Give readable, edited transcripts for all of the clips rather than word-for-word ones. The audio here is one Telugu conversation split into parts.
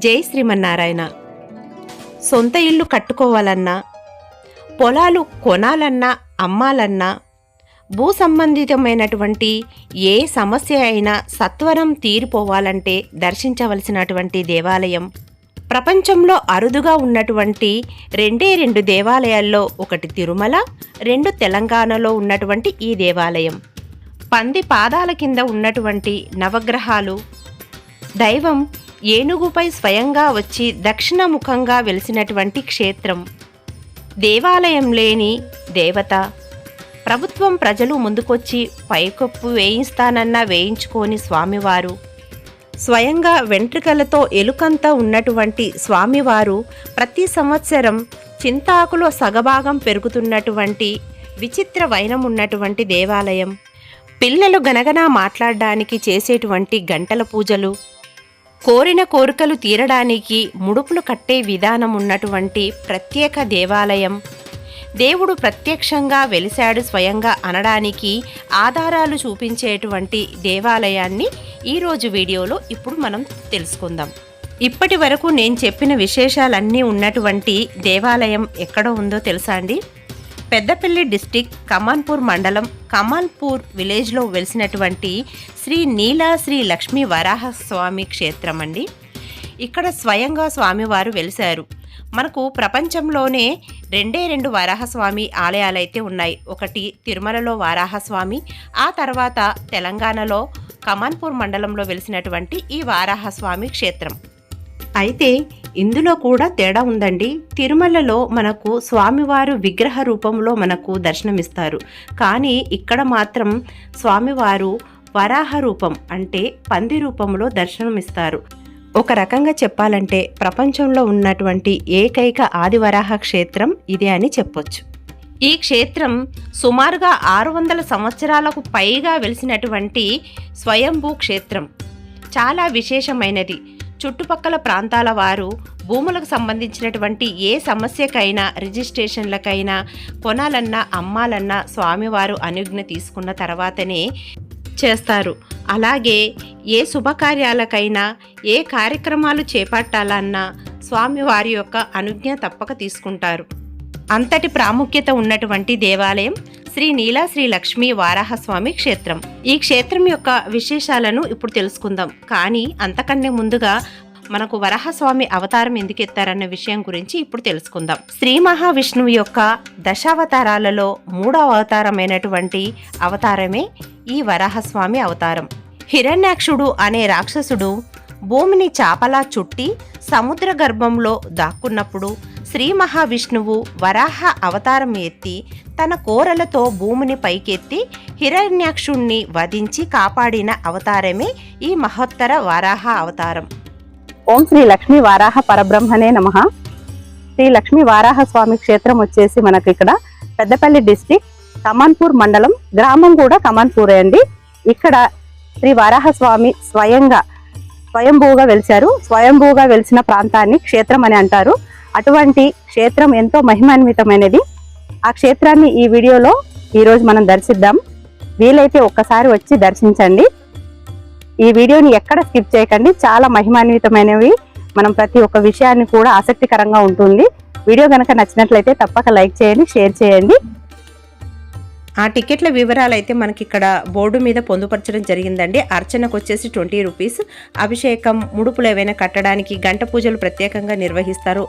జై శ్రీమన్నారాయణ. సొంత ఇల్లు కట్టుకోవాలన్నా, పొలాలు కొనాలన్నా, అమ్మాలన్నా, భూ సంబంధితమైనటువంటి ఏ సమస్య అయినా సత్వరం తీరిపోవాలంటే దర్శించవలసినటువంటి దేవాలయం ప్రపంచంలో అరుదుగా ఉన్నటువంటి రెండు దేవాలయాల్లో ఒకటి తిరుమల, రెండు తెలంగాణలో ఉన్నటువంటి ఈ దేవాలయం. పంది పాదాల కింద ఉన్నటువంటి నవగ్రహాలు, దైవం ఏనుగుపై స్వయంగా వచ్చి దక్షిణముఖంగా వెలిసినటువంటి క్షేత్రం, దేవాలయం లేని దేవత, ప్రభుత్వం ప్రజలు ముందుకొచ్చి పైకప్పు వేయిస్తానన్నా వేయించుకోని స్వామివారు, స్వయంగా వెంట్రుకలతో ఎలుకంతా ఉన్నటువంటి స్వామివారు ప్రతి సంవత్సరం చింతాకులో సగభాగం పెరుగుతున్నటువంటి విచిత్ర వైనం ఉన్నటువంటి దేవాలయం, పిల్లలు గనగన మాట్లాడడానికి చేసేటువంటి గంటల పూజలు, కోరిన కోరికలు తీరడానికి ముడుపులు కట్టే విధానం ఉన్నటువంటి ప్రత్యేక దేవాలయం, దేవుడు ప్రత్యక్షంగా వెలిశాడు స్వయంగా అనడానికి ఆధారాలు చూపించేటువంటి దేవాలయాన్ని ఈరోజు వీడియోలో ఇప్పుడు మనం తెలుసుకుందాం. ఇప్పటి వరకు నేను చెప్పిన విశేషాలన్నీ ఉన్నటువంటి దేవాలయం ఎక్కడ ఉందో తెలుసా అండి? పెద్దపల్లి డిస్టిక్, కమాన్పూర్ మండలం, కమాన్పూర్ విలేజ్లో వెలిసినటువంటి శ్రీ నీలా శ్రీ లక్ష్మీ వరాహస్వామి క్షేత్రం అండి. ఇక్కడ స్వయంగా స్వామివారు వెలిశారు. మనకు ప్రపంచంలోనే రెండు వరాహస్వామి ఆలయాలైతే ఉన్నాయి. ఒకటి తిరుమలలో వారాహస్వామి, ఆ తర్వాత తెలంగాణలో కమాన్పూర్ మండలంలో వెలిసినటువంటి ఈ వారాహస్వామి క్షేత్రం. అయితే ఇందులో కూడా తేడా ఉందండి. తిరుమలలో మనకు స్వామివారు విగ్రహ రూపంలో మనకు దర్శనమిస్తారు, కానీ ఇక్కడ మాత్రం స్వామివారు వరాహ రూపం అంటే పంది రూపంలో దర్శనమిస్తారు. ఒక రకంగా చెప్పాలంటే ప్రపంచంలో ఉన్నటువంటి ఏకైక ఆదివరాహ క్షేత్రం ఇదే అని చెప్పొచ్చు. ఈ క్షేత్రం సుమారుగా 600 సంవత్సరాలకు పైగా వెలిసినటువంటి స్వయంభూ క్షేత్రం. చాలా విశేషమైనది. చుట్టుపక్కల ప్రాంతాల వారు భూములకు సంబంధించినటువంటి ఏ సమస్యకైనా, రిజిస్ట్రేషన్లకైనా, కొనాలన్నా, అమ్మాలన్నా స్వామివారు అనుజ్ఞ తీసుకున్న తర్వాతనే చేస్తారు. అలాగే ఏ శుభకార్యాలకైనా, ఏ కార్యక్రమాలు చేపట్టాలన్నా స్వామివారి యొక్క అనుజ్ఞ తప్పక తీసుకుంటారు. అంతటి ప్రాముఖ్యత ఉన్నటువంటి దేవాలయం శ్రీ నీలా శ్రీ లక్ష్మీ వారాహస్వామి క్షేత్రం. ఈ క్షేత్రం యొక్క విశేషాలను ఇప్పుడు తెలుసుకుందాం. కానీ అంతకన్నా ముందుగా మనకు వరాహస్వామి అవతారం ఎందుకు ఎత్తారన్న విషయం గురించి ఇప్పుడు తెలుసుకుందాం. శ్రీ మహావిష్ణువు యొక్క దశావతారాలలో 3వ అవతారమైనటువంటి అవతారమే ఈ వరాహస్వామి అవతారం. హిరణ్యాక్షుడు అనే రాక్షసుడు భూమిని చాపలా చుట్టి సముద్ర గర్భంలో దాక్కున్నప్పుడు శ్రీ మహావిష్ణువు వరాహ అవతారం ఎత్తి తన కోరలతో భూమిని పైకెత్తి హిరణ్యాక్షుణ్ణి వధించి కాపాడిన అవతారమే ఈ మహోత్తర వరాహ అవతారం. ఓం శ్రీ లక్ష్మీ వారాహ పరబ్రహ్మణే నమః. శ్రీ లక్ష్మీ వారాహ స్వామి క్షేత్రం వచ్చేసి మనకు ఇక్కడ పెద్దపల్లి డిస్టిక్, కమాన్పూర్ మండలం, గ్రామం కూడా కమాన్పూరే అండి. ఇక్కడ శ్రీ వారాహ స్వామి స్వయంభూగా వెలిశారు. స్వయంభూగా వెలిసిన ప్రాంతాన్ని క్షేత్రం అని అంటారు. అటువంటి క్షేత్రం ఎంతో మహిమాన్వితమైనది. ఆ క్షేత్రాన్ని ఈ వీడియోలో ఈరోజు మనం దర్శిద్దాం. వీలైతే ఒక్కసారి వచ్చి దర్శించండి. ఈ వీడియోని ఎక్కడ స్కిప్ చేయకండి. చాలా మహిమాన్వితమైనవి. మనం ప్రతి ఒక్క విషయాన్ని కూడా ఆసక్తికరంగా ఉంటుంది. వీడియో కనుక నచ్చినట్లయితే తప్పక లైక్ చేయండి, షేర్ చేయండి. ఆ టికెట్ల వివరాలు అయితే మనకి ఇక్కడ బోర్డు మీద పొందుపరచడం జరిగిందండి. అర్చనకు వచ్చేసి 20 రూపీస్, అభిషేకం, ముడుపులు ఏవైనా కట్టడానికి, గంట పూజలు ప్రత్యేకంగా నిర్వహిస్తారు.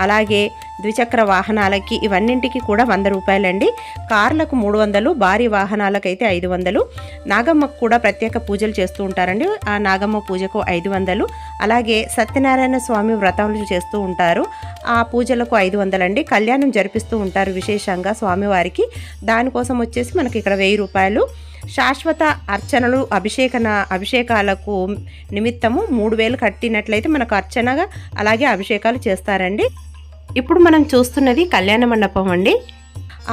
అలాగే ద్విచక్ర వాహనాలకి ఇవన్నింటికి కూడా 100 రూపాయలండి. కార్లకు 300, భారీ వాహనాలకైతే 500. నాగమ్మకు కూడా ప్రత్యేక పూజలు చేస్తూ ఉంటారండి. ఆ నాగమ్మ పూజకు 500. అలాగే సత్యనారాయణ స్వామి వ్రతాలు చేస్తూ ఉంటారు, ఆ పూజలకు 500 అండి. కళ్యాణం జరిపిస్తూ ఉంటారు విశేషంగా స్వామివారికి, దానికోసం వచ్చేసి మనకి ఇక్కడ 1000 రూపాయలు. శాశ్వత అర్చనలు, అభిషేకాలకు నిమిత్తము 3000 కట్టినట్లయితే మనకు అర్చనగా అలాగే అభిషేకాలు చేస్తారండి. ఇప్పుడు మనం చూస్తున్నది కళ్యాణ మండపం అండి.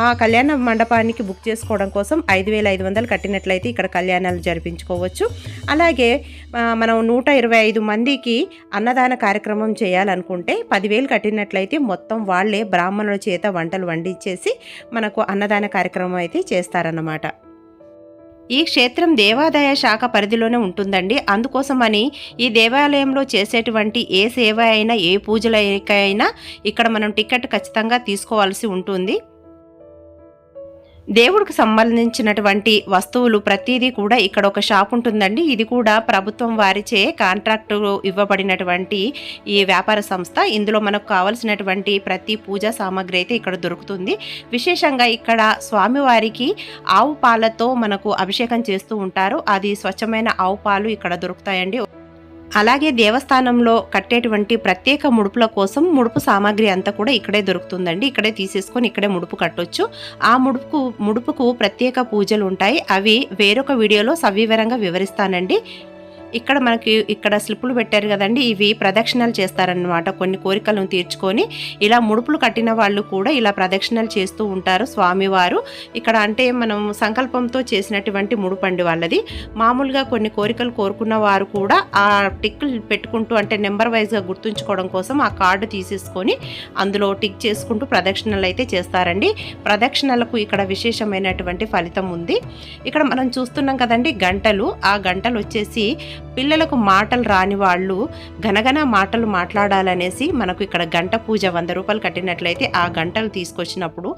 ఆ కళ్యాణ మండపానికి బుక్ చేసుకోవడం కోసం 5500 కట్టినట్లయితే ఇక్కడ కళ్యాణాలు జరిపించుకోవచ్చు. అలాగే మనం 125 మందికి అన్నదాన కార్యక్రమం చేయాలనుకుంటే 10,000 కట్టినట్లయితే మొత్తం వాళ్ళే బ్రాహ్మణుల చేత వంటలు వండించేసి మనకు అన్నదాన కార్యక్రమం అయితే చేస్తారన్నమాట. ఈ క్షేత్రం దేవాదాయ శాఖ పరిధిలోనే ఉంటుందండి. అందుకోసమని ఈ దేవాలయంలో చేసేటువంటి ఏ సేవ అయినా, ఏ పూజలకైనా ఇక్కడ మనం టికెట్ ఖచ్చితంగా తీసుకోవాల్సి ఉంటుంది. దేవుడికి సంబంధించినటువంటి వస్తువులు ప్రతిదీ కూడా ఇక్కడ ఒక షాప్ ఉంటుందండి. ఇది కూడా ప్రభుత్వం వారిచే కాంట్రాక్టు ఇవ్వబడినటువంటి ఈ వ్యాపార సంస్థ. ఇందులో మనకు కావలసినటువంటి ప్రతి పూజా సామాగ్రి అయితే ఇక్కడ దొరుకుతుంది. విశేషంగా ఇక్కడ స్వామివారికి ఆవు పాలతో మనకు అభిషేకం చేస్తూ ఉంటారు. అది స్వచ్ఛమైన ఆవు పాలు ఇక్కడ దొరుకుతాయండి. అలాగే దేవస్థానంలో కట్టేటువంటి ప్రత్యేక ముడుపుల కోసం ముడుపు సామాగ్రి అంతా కూడా ఇక్కడే దొరుకుతుందండి. ఇక్కడే తీసేసుకొని ఇక్కడే ముడుపు కట్టొచ్చు. ఆ ముడుపుకు ప్రత్యేక పూజలు ఉంటాయి. అవి వేరొక వీడియోలో సవివరంగా వివరిస్తానండి. ఇక్కడ మనకి ఇక్కడ స్లిప్పులు పెట్టారు కదండి, ఇవి ప్రదక్షిణలు చేస్తారనమాట. కొన్ని కోరికలను తీర్చుకొని ఇలా ముడుపులు కట్టిన వాళ్ళు కూడా ఇలా ప్రదక్షిణలు చేస్తూ ఉంటారు స్వామివారు. ఇక్కడ అంటే మనం సంకల్పంతో చేసినటువంటి ముడుపండి వాళ్ళది. మామూలుగా కొన్ని కోరికలు కోరుకున్న వారు కూడా ఆ టిక్లు పెట్టుకుంటూ అంటే నెంబర్ వైజ్గా గుర్తుంచుకోవడం కోసం ఆ కార్డు తీసేసుకొని అందులో టిక్ చేసుకుంటూ ప్రదక్షిణలు అయితే చేస్తారండి. ప్రదక్షిణలకు ఇక్కడ విశేషమైనటువంటి ఫలితం ఉంది. ఇక్కడ మనం చూస్తున్నాం కదండి గంటలు. ఆ గంటలు వచ్చేసి పిల్లలకు మాటలు రాని వాళ్ళు ఘనఘన మాటలు మాట్లాడాలనేసి మనకు ఇక్కడ గంట పూజ 100 రూపాయలు కట్టినట్లయితే ఆ గంటలు తీసుకొచ్చినప్పుడు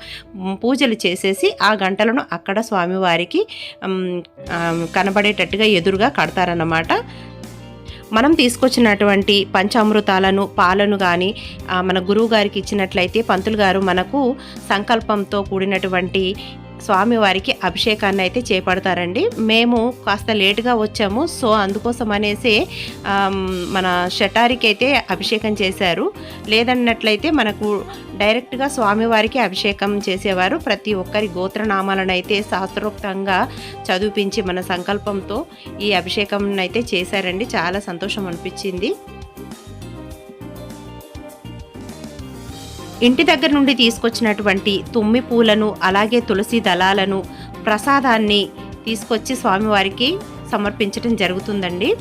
పూజలు చేసేసి ఆ గంటలను అక్కడ స్వామివారికి కనబడేటట్టుగా ఎదురుగా కడతారన్నమాట. మనం తీసుకొచ్చినటువంటి పంచామృతాలను పాలను కానీ మన గురువు గారికి ఇచ్చినట్లయితే పంతులు గారు మనకు సంకల్పంతో కూడినటువంటి స్వామివారికి అభిషేకాన్ని అయితే చేపడతారండి. మేము కాస్త లేటుగా వచ్చాము, సో అందుకోసం అనేసి మన షటారికి అయితే అభిషేకం చేశారు. లేదన్నట్లయితే మనకు డైరెక్ట్గా స్వామివారికి అభిషేకం చేసేవారు. ప్రతి ఒక్కరి గోత్రనామాలను అయితే శాస్త్రోక్తంగా చదివించి మన సంకల్పంతో ఈ అభిషేకం అయితే చేశారండి. చాలా సంతోషం అనిపించింది. ఇంటి దగ్గర నుండి తీసుకొచ్చినటువంటి తుమ్మి పూలను అలాగే తులసి దళాలను ప్రసాదాన్ని తీసుకొచ్చి స్వామివారికి సమర్పించడం జరుగుతుందండి.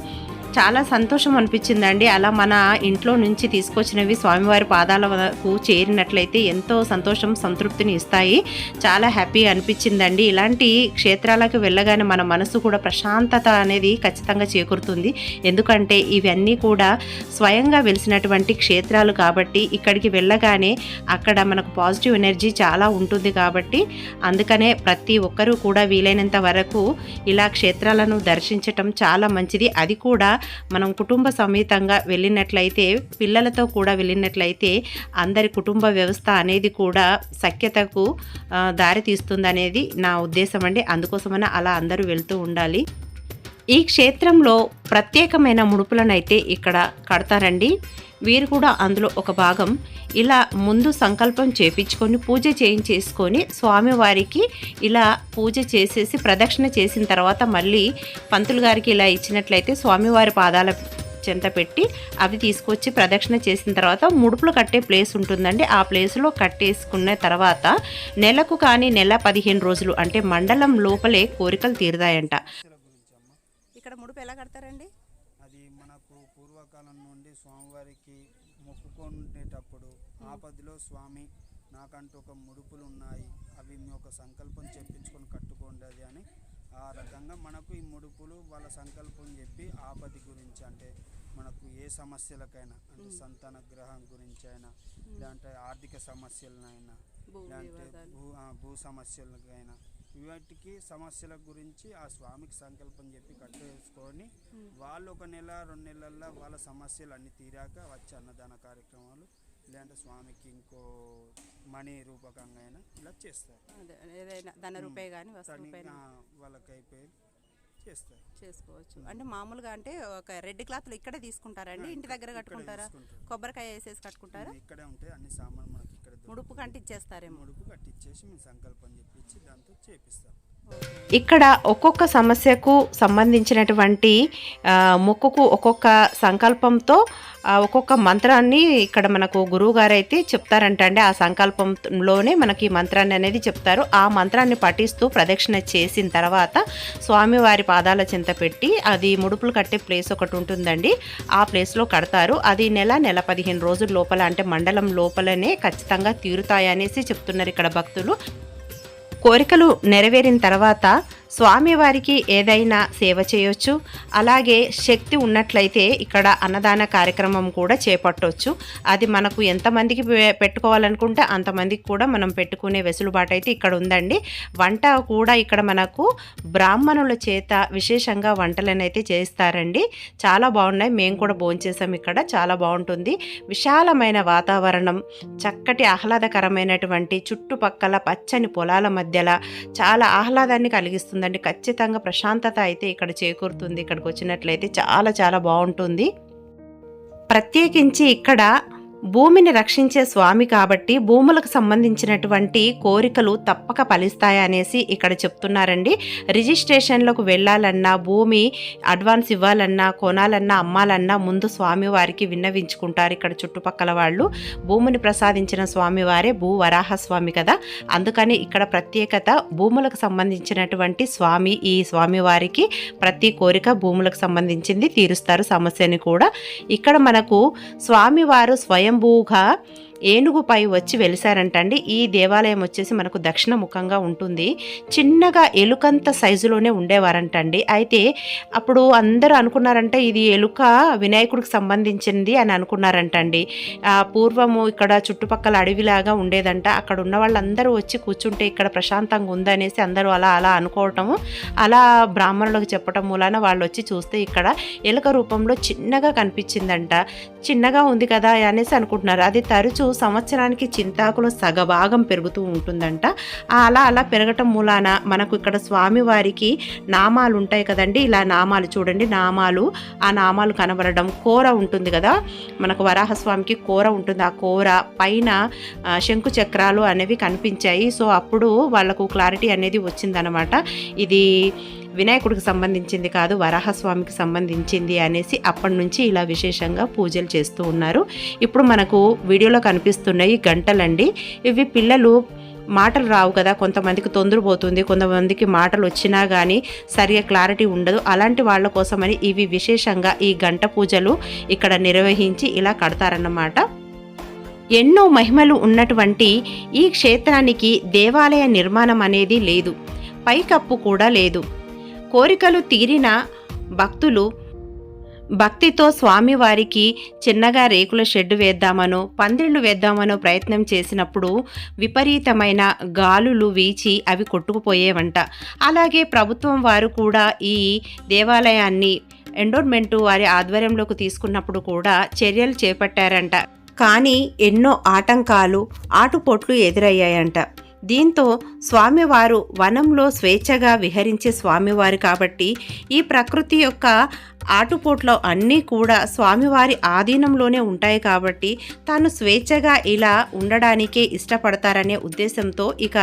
చాలా సంతోషం అనిపించిందండి. అలా మన ఇంట్లో నుంచి తీసుకొచ్చినవి స్వామివారి పాదాలకు చేరినట్లయితే ఎంతో సంతోషం సంతృప్తిని ఇస్తాయి. చాలా హ్యాపీ అనిపించిందండి. ఇలాంటి క్షేత్రాలకు వెళ్ళగానే మన మనసు కూడా ప్రశాంతత అనేది ఖచ్చితంగా చేకూరుతుంది. ఎందుకంటే ఇవన్నీ కూడా స్వయంగా వెలిసినటువంటి క్షేత్రాలు కాబట్టి ఇక్కడికి వెళ్ళగానే అక్కడ మనకు పాజిటివ్ ఎనర్జీ చాలా ఉంటుంది కాబట్టి అందుకనే ప్రతి ఒక్కరూ కూడా వీలైనంత వరకు ఇలా క్షేత్రాలను దర్శించటం చాలా మంచిది. అది కూడా మనం కుటుంబ సమేతంగా వెళ్ళినట్లయితే, పిల్లలతో కూడా వెళ్ళినట్లయితే అందరి కుటుంబ వ్యవస్థ అనేది కూడా సఖ్యతకు దారి తీస్తుంది అనేది నా ఉద్దేశం అండి. అందుకోసమనే అలా అందరూ వెళ్తూ ఉండాలి. ఈ క్షేత్రంలో ప్రత్యేకమైన ముడుపులను అయితే ఇక్కడ కడతారండి. వీరు కూడా అందులో ఒక భాగం. ఇలా ముందు సంకల్పం చేపించుకొని పూజ చేయించేసుకొని స్వామివారికి ఇలా పూజ చేసేసి ప్రదక్షిణ చేసిన తర్వాత మళ్ళీ పంతులు గారికి ఇలా ఇచ్చినట్లయితే స్వామివారి పాదాల చెంత పెట్టి అవి తీసుకొచ్చి ప్రదక్షిణ చేసిన తర్వాత ముడుపులు కట్టే ప్లేస్ ఉంటుందండి. ఆ ప్లేస్లో కట్టేసుకున్న తర్వాత నెలకు కానీ నెల 15 రోజులు అంటే మండలం లోపలే కోరికలు తీరుతాయంట. ఇక్కడ ముడుపు ఎలా కడతారండి? అది మనకు పూర్వకాలం నుండి స్వామివారికి మొక్కుకునేటప్పుడు ఆపదలో స్వామి నాకంటూ ఒక ముడుపులు ఉన్నాయి, అవి మీ ఒక సంకల్పం చెప్పించుకొని కట్టుకోండి అది అని ఆ రకంగా మనకు ఈ ముడుపులు వాళ్ళ సంకల్పం చెప్పి ఆపది గురించి అంటే మనకు ఏ సమస్యలకైనా అంటే సంతాన గ్రహం గురించి అయినా లేదంటే ఆర్థిక సమస్యలనైనా లేదంటే భూ సమస్యలకైనా వీటికి సమస్యల గురించి ఆ స్వామికి సంకల్పం చెప్పి కట్టేసుకొని వాళ్ళు 1 నెల 2 నెలల్లో వాళ్ళ సమస్యలు అన్నీ తీరాక వచ్చి అన్నదాన కార్యక్రమాలు లేదంటే స్వామికి ఇంకో మనీ రూపకంగా అయినా ఇలా చేస్తారు. ఏదైనా ధన రూపాయి కానీ వాళ్ళకి అయిపోయి చేసుకోవచ్చు. అంటే మామూలుగా అంటే ఒక రెడ్ క్లాత్లు ఇక్కడే తీసుకుంటారండి, ఇంటి దగ్గర కట్టుకుంటారా? కొబ్బరికాయ వేసేసి కట్టుకుంటారా? ఇక్కడే ఉంటాయి అన్ని సామాన్లు మనకి ఇక్కడ ముడుపు కట్టిచ్చేస్తారేమో. ముడుపు కట్టించేసి మేము సంకల్పం చెప్పించి దాంతో చేపిస్తాం. ఇక్కడ ఒక్కొక్క సమస్యకు సంబంధించినటువంటి మొక్కుకు ఒక్కొక్క సంకల్పంతో ఒక్కొక్క మంత్రాన్ని ఇక్కడ మనకు గురువు గారు అయితే చెప్తారంట అండి. ఆ సంకల్పంలోనే మనకి మంత్రాన్ని అనేది చెప్తారు. ఆ మంత్రాన్ని పఠిస్తూ ప్రదక్షిణ చేసిన తర్వాత స్వామివారి పాదాల చెంత పెట్టి అది ముడుపులు కట్టే ప్లేస్ ఒకటి ఉంటుందండి, ఆ ప్లేస్లో కడతారు. అది నెల 15 రోజుల లోపల అంటే మండలం లోపలనే ఖచ్చితంగా తీరుతాయనేసి చెప్తున్నారు ఇక్కడ భక్తులు. కోరికలు నెరవేరిన తర్వాత స్వామివారికి ఏదైనా సేవ చేయొచ్చు. అలాగే శక్తి ఉన్నట్లయితే ఇక్కడ అన్నదాన కార్యక్రమం కూడా చేపట్టవచ్చు. అది మనకు ఎంతమందికి పెట్టుకోవాలనుకుంటే అంతమందికి కూడా మనం పెట్టుకునే వెసులుబాటు అయితే ఇక్కడ ఉందండి. వంట కూడా ఇక్కడ మనకు బ్రాహ్మణుల చేత విశేషంగా వంటలను అయితే చేస్తారండి. చాలా బాగున్నాయి. మేము కూడా భోంచేసాం. ఇక్కడ చాలా బాగుంటుంది. విశాలమైన వాతావరణం, చక్కటి ఆహ్లాదకరమైనటువంటి చుట్టుపక్కల పచ్చని పొలాల మధ్యలో చాలా ఆహ్లాదాన్ని కలిగిస్తుందండి. ఖచ్చితంగా ప్రశాంతత అయితే ఇక్కడ చేకూరుతుంది. ఇక్కడికి వచ్చినట్లయితే చాలా చాలా బాగుంటుంది. ప్రత్యేకించి ఇక్కడ భూమిని రక్షించే స్వామి కాబట్టి భూములకు సంబంధించినటువంటి కోరికలు తప్పక ఫలిస్తాయనేసి ఇక్కడ చెప్తున్నారండి. రిజిస్ట్రేషన్లకు వెళ్ళాలన్నా, భూమి అడ్వాన్స్ ఇవ్వాలన్నా, కొనాలన్నా, అమ్మాలన్నా ముందు స్వామివారికి విన్నవించుకుంటారు ఇక్కడ చుట్టుపక్కల వాళ్ళు. భూమిని ప్రసాదించిన స్వామివారే భూ వరాహ స్వామి కదా, అందుకని ఇక్కడ ప్రత్యేకత భూములకు సంబంధించినటువంటి స్వామి. ఈ స్వామివారికి ప్రతి కోరిక భూములకు సంబంధించింది తీరుస్తారు, సమస్యని కూడా. ఇక్కడ మనకు స్వామివారు స్వయంభూగా ఏనుగుపై వచ్చి వెలిసారంటండి. ఈ దేవాలయం వచ్చేసి మనకు దక్షిణ ముఖంగా ఉంటుంది. చిన్నగా ఎలుకంత సైజులోనే ఉండేవారంటండి. అయితే అప్పుడు అందరూ అనుకున్నారంటే ఇది ఎలుక వినాయకుడికి సంబంధించింది అని అనుకున్నారంటండి. పూర్వము ఇక్కడ చుట్టుపక్కల అడవిలాగా ఉండేదంట. అక్కడ ఉన్న వాళ్ళందరూ వచ్చి కూర్చుంటే ఇక్కడ ప్రశాంతంగా ఉందనేసి అందరూ అలా అలా అనుకోవటము, అలా బ్రాహ్మణులకు చెప్పటం మూలాన వాళ్ళు వచ్చి చూస్తే ఇక్కడ ఎలుక రూపంలో చిన్నగా కనిపించిందంట. చిన్నగా ఉంది కదా అనేసి అనుకుంటున్నారు. అది తరచూ సంవత్సరానికి చింతాకులో సగభాగం పెరుగుతూ ఉంటుందంట. అలా అలా పెరగటం మూలాన మనకు ఇక్కడ స్వామివారికి నామాలు ఉంటాయి కదండి. ఇలా నామాలు చూడండి, నామాలు, ఆ నామాలు కనబడడం, కూర ఉంటుంది కదా మనకు వరాహస్వామికి కూర ఉంటుంది. ఆ కూర పైన శంకు చక్రాలు అనేవి కనిపించాయి. సో అప్పుడు వాళ్ళకు క్లారిటీ అనేది వచ్చిందనమాట. ఇది వినాయకుడికి సంబంధించింది కాదు, వరాహస్వామికి సంబంధించింది అనేసి అప్పటి నుంచి ఇలా విశేషంగా పూజలు చేస్తూ ఉన్నారు. ఇప్పుడు మనకు వీడియోలో కనిపిస్తున్నాయి గంటలండి. ఇవి పిల్లలు మాటలు రావు కదా, కొంతమందికి తొందరపోతుంది, కొంతమందికి మాటలు వచ్చినా కానీ సరిగా క్లారిటీ ఉండదు. అలాంటి వాళ్ళ కోసమని ఇవి విశేషంగా ఈ గంట పూజలు ఇక్కడ నిర్వహించి ఇలా కడతారన్నమాట. ఎన్నో మహిమలు ఉన్నటువంటి ఈ క్షేత్రానికి దేవాలయ నిర్మాణం అనేది లేదు, పైకప్పు కూడా లేదు. కోరికలు తీరిన భక్తులు భక్తితో స్వామివారికి చిన్నగా రేకుల షెడ్డు వేద్దామనో, పందిళ్ళు వేద్దామనో ప్రయత్నం చేసినప్పుడు విపరీతమైన గాలులు వీచి అవి కొట్టుకుపోయేవంట. అలాగే ప్రభుత్వం వారు కూడా ఈ దేవాలయాన్ని ఎండోర్మెంటు వారి ఆధ్వర్యంలోకి తీసుకున్నప్పుడు కూడా చర్యలు చేపట్టారంట. కానీ ఎన్నో ఆటంకాలు, ఆటుపోట్లు ఎదురయ్యాయంట. దీంతో స్వామివారు వనంలో స్వేచ్ఛగా విహరించే స్వామివారు కాబట్టి ఈ ప్రకృతి యొక్క ఆటుపోట్లు అన్నీ కూడా స్వామివారి ఆధీనంలోనే ఉంటాయి కాబట్టి తాను స్వేచ్ఛగా ఇలా ఉండడానికే ఇష్టపడతారనే ఉద్దేశంతో ఇక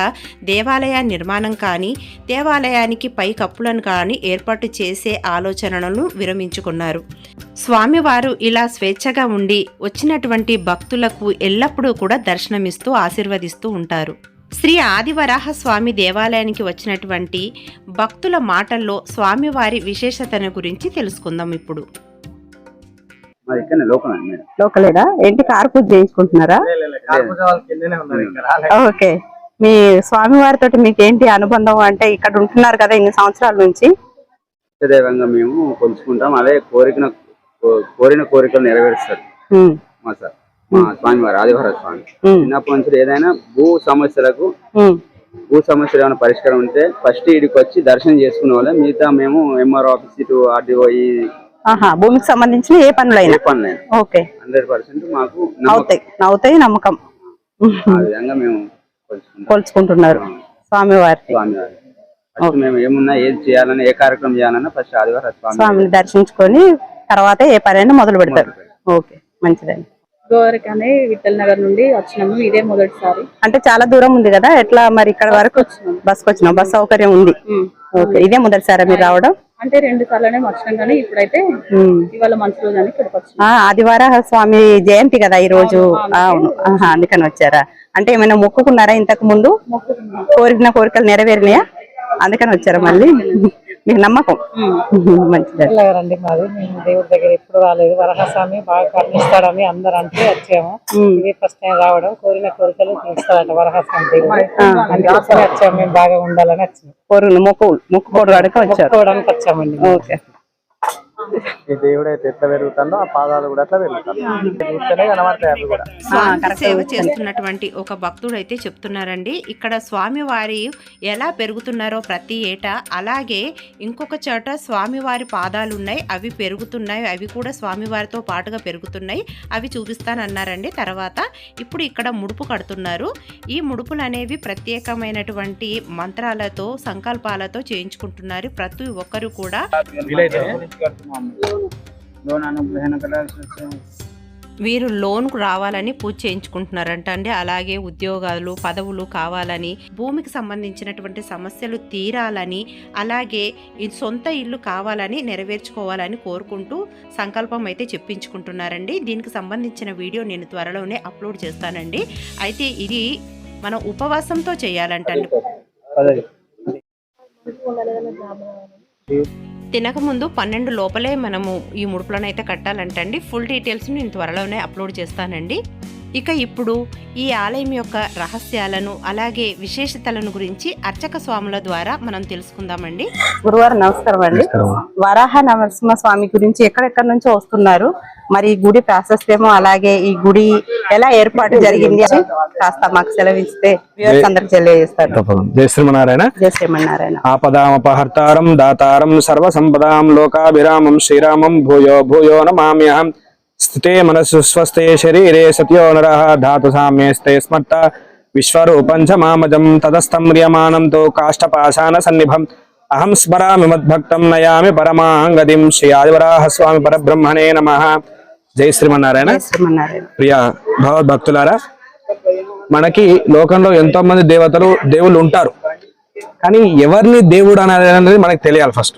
దేవాలయ నిర్మాణం కానీ, దేవాలయానికి పై కప్పులను కానీ ఏర్పాటు చేసే ఆలోచనలను విరమించుకున్నారు. స్వామివారు ఇలా స్వేచ్ఛగా ఉండి వచ్చినటువంటి భక్తులకు ఎల్లప్పుడూ కూడా దర్శనమిస్తూ ఆశీర్వదిస్తూ ఉంటారు. శ్రీ ఆదివరాహ స్వామి దేవాలయానికి వచ్చినటువంటి భక్తుల మాటల్లో స్వామివారి విశేషతను గురించి తెలుసుకుందాం ఇప్పుడు. లోకలేడా ఏంటి, కారు పూజ చేయించుకుంటున్నారా? ఓకే. మీ స్వామివారితో మీకు ఏంటి అనుబంధం? అంటే ఇక్కడ ఉంటున్నారు కదా ఇన్ని సంవత్సరాల నుంచి. దైవంగా మేము కొలుచుకుంటాం. అదే కోరిన కోరికలు నెరవేరుస్తారు మా సార్, మా స్వామివారు ఆదివార స్వామి. చిన్నప్పటి నుంచి ఏదైనా భూ సమస్యలు ఏమైనా పరిష్కారం ఉంటే ఫస్ట్ ఇడికి వచ్చి దర్శనం చేసుకునే వాళ్ళే. మిగతా మేము ఎంఆర్ ఆఫీస్ ఇటు ఆర్డీఓ భూమికి సంబంధించిన ఏ పనులైనా 100% మాకు అవుతాయి నమ్మకం. ఆ విధంగా మేము కొలుచుకుంటున్నారు స్వామివారి. ఫస్ట్ మేము ఏమున్నా ఏది చేయాలన్నా, ఏ కార్యక్రమం చేయాలన్నా ఫస్ట్ ఆదివార స్వామిని దర్శించుకొని తర్వాత ఏ పనైనా మొదలు పెడతారు. ఓకే, మంచిదండి. గోరకనే విఠల్ నగర్ నుండి వచ్చినాము, ఇదే మొదటిసారి. అంటే చాలా దూరం ఉంది కదా, ఎట్లా మరి ఇక్కడ వరకు బస్కి వచ్చినాం? బస్ సౌకర్యం ఉంది. ఓకే, ఇదే మొదటిసారి మీరు రావడం? అంటే 2 సార్లనే వచ్చినాం కానీ ఇప్పుడైతే ఇవాళ మంచి రోజు అని ఇక్కడికి వచ్చాం. ఆదివార స్వామి జయంతి కదా ఈ రోజు. అవును, అందుకని వచ్చారా? అంటే ఏమైనా మొక్కుకున్నారా ఇంతకు ముందు? కోరికలు నెరవేరినాయా? అందుకని వచ్చారా మళ్ళీ? మీకు నమ్మకం మంచిదండి. రండి మాది మేము దేవుడి దగ్గర ఎప్పుడు రాలేదు. వరహస్వామి బాగా కరుణిస్తాడని అందరు అంటే వచ్చాము. ఇది ఫస్ట్ టైం రావడం. కోరిన కోరికలు తీస్తాడట వరహస్వామి దేవుడు. అందుకోసమే వచ్చాము. మేము బాగా ఉండాలని వచ్చాము. కోరులు మొక్కుకోవడానికి వచ్చారు. మొక్కుకోవడానికి వచ్చామండి. ఓకే. ఈ దేవుడు అయితే ఎట్లా పెరుగుతాడో ఆ పాదాలు కూడా అట్లా పెరుగుతాయి. చూస్తేనే కనబడతాయి అవి కూడా. స్వామికి సేవ చేస్తున్నటువంటి ఒక భక్తుడు అయితే చెప్తున్నారండి, ఇక్కడ స్వామివారి ఎలా పెరుగుతున్నారో ప్రతి ఏటా అలాగే ఇంకొక చోట స్వామివారి పాదాలు ఉన్నాయి, అవి పెరుగుతున్నాయి, అవి కూడా స్వామివారితో పాటుగా పెరుగుతున్నాయి, అవి చూపిస్తానన్నారండి. తర్వాత ఇప్పుడు ఇక్కడ ముడుపు కడుతున్నారు. ఈ ముడుపులు అనేవి ప్రత్యేకమైనటువంటి మంత్రాలతో సంకల్పాలతో చేయించుకుంటున్నారు. ప్రతి ఒక్కరు కూడా వీరు లోన్కు రావాలని పూజ చేయించుకుంటున్నారంట అండి. అలాగే ఉద్యోగాలు పదవులు కావాలని, భూమికి సంబంధించినటువంటి సమస్యలు తీరాలని, అలాగే ఈ సొంత ఇల్లు కావాలని నెరవేర్చుకోవాలని కోరుకుంటూ సంకల్పం అయితే చెప్పించుకుంటున్నారండి. దీనికి సంబంధించిన వీడియో నేను త్వరలోనే అప్లోడ్ చేస్తానండి. అయితే ఇది మనం ఉపవాసంతో చేయాలంటండి. తినకముందు 12 లోపలే మనము ఈ ముడుపులను అయితే కట్టాలంటండి. ఫుల్ డీటెయిల్స్ నేను త్వరలోనే అప్లోడ్ చేస్తానండి. ఇక ఇప్పుడు ఈ ఆలయం యొక్క రహస్యాలను అలాగే విశేషతలను గురించి అర్చక స్వాముల ద్వారా మనం తెలుసుకుందామండి. గురువారు నమస్కారం అండి. వరాహ నరసింహ స్వామి గురించి ఎక్కడెక్కడి నుంచో వస్తున్నారు. మరి ఈ గుడి ప్రాశస్త్యము అలాగే ఈ గుడి ఎలా ఏర్పాటు జరిగింది అని కాస్త మాకు సెలవిస్తే వ్యూవర్స్ అందరికి తెలియజేస్తారు. జై శ్రీమన్నారాయణ. జై శ్రీమన్నారాయణ. ఆపదామపహర్తారం దాతారం సర్వసంపదాం లోకాభిరామం శ్రీరామం భూయో భూయో నమామ్యహం. స్థితే మనసు స్వస్థే శరీరే సత్యో నరః ధాతు సామ్యేస్తే స్మర్త విశ్వరూపం చ మామజం తదస్థం మ్రియమాణంతో కాష్టపాశాన సన్నిభం అహం స్మరామి మద్భక్తం నయామి పరమాంగతిం. శ్రీ ఆదివరాహ స్వామి పరబ్రహ్మణే నమః. జై శ్రీమన్నారాయణ. ప్రియ భగవద్భక్తులారా, మనకి లోకంలో ఎంతో మంది దేవుళ్ళు ఉంటారు, కానీ ఎవరిని దేవుడు అనేది మనకు తెలియాలి. ఫస్ట్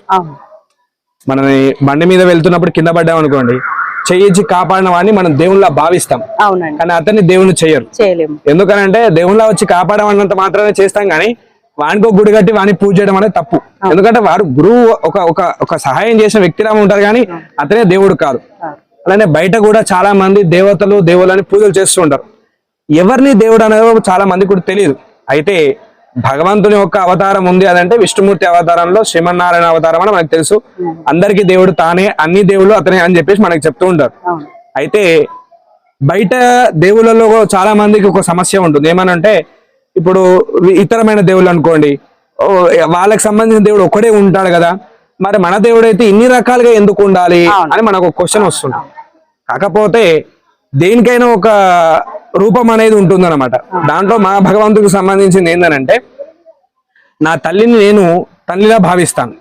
మనని బండి మీద వెళ్తున్నప్పుడు కింద పడ్డాం అనుకోండి, చెయ్యి కాపాడిన వాడిని మనం దేవుళ్ళ భావిస్తాం, కానీ అతన్ని దేవుని చెయ్యరు. ఎందుకనంటే దేవుళ్ళ వచ్చి కాపాడమన్నంత మాత్రమే చేస్తాం, కానీ వానికి ఒక గుడి కట్టి వాడిని పూజ చేయడం అనేది తప్పు. ఎందుకంటే వాడు గురువు ఒక సహాయం చేసిన వ్యక్తిలా ఉంటారు, కానీ అతనే దేవుడు కాదు. అలానే బయట కూడా చాలా మంది దేవతలు దేవుళ్ళని పూజలు చేస్తూ ఉంటారు. ఎవరిని దేవుడు అనేది చాలా మంది కూడా తెలియదు. అయితే భగవంతుని యొక్క అవతారం ఉంది, అదంటే విష్ణుమూర్తి అవతారంలో శ్రీమన్నారాయణ అవతారం అని మనకు తెలుసు. అందరికీ దేవుడు తానే, అన్ని దేవుళ్ళు అతనే అని చెప్పేసి మనకు చెప్తూ ఉంటారు. అయితే బయట దేవుళ్ళలో చాలా మందికి ఒక సమస్య ఉంటుంది. ఏమనంటే ఇప్పుడు ఇతరమైన దేవుళ్ళు అనుకోండి, వాళ్ళకి సంబంధించిన దేవుడు ఒక్కడే ఉంటాడు కదా, మరి మన దేవుడు అయితే ఇన్ని రకాలుగా ఎందుకు ఉండాలి అని మనకు ఒక క్వశ్చన్ వస్తుంది. కాకపోతే దేనికైనా ఒక రూపం అనేది ఉంటుందన్నమాట. దాంట్లో మా భగవంతుడికి సంబంధించింది ఏంటంటే, నా తల్లిని నేను తల్లిలా భావిస్తాను.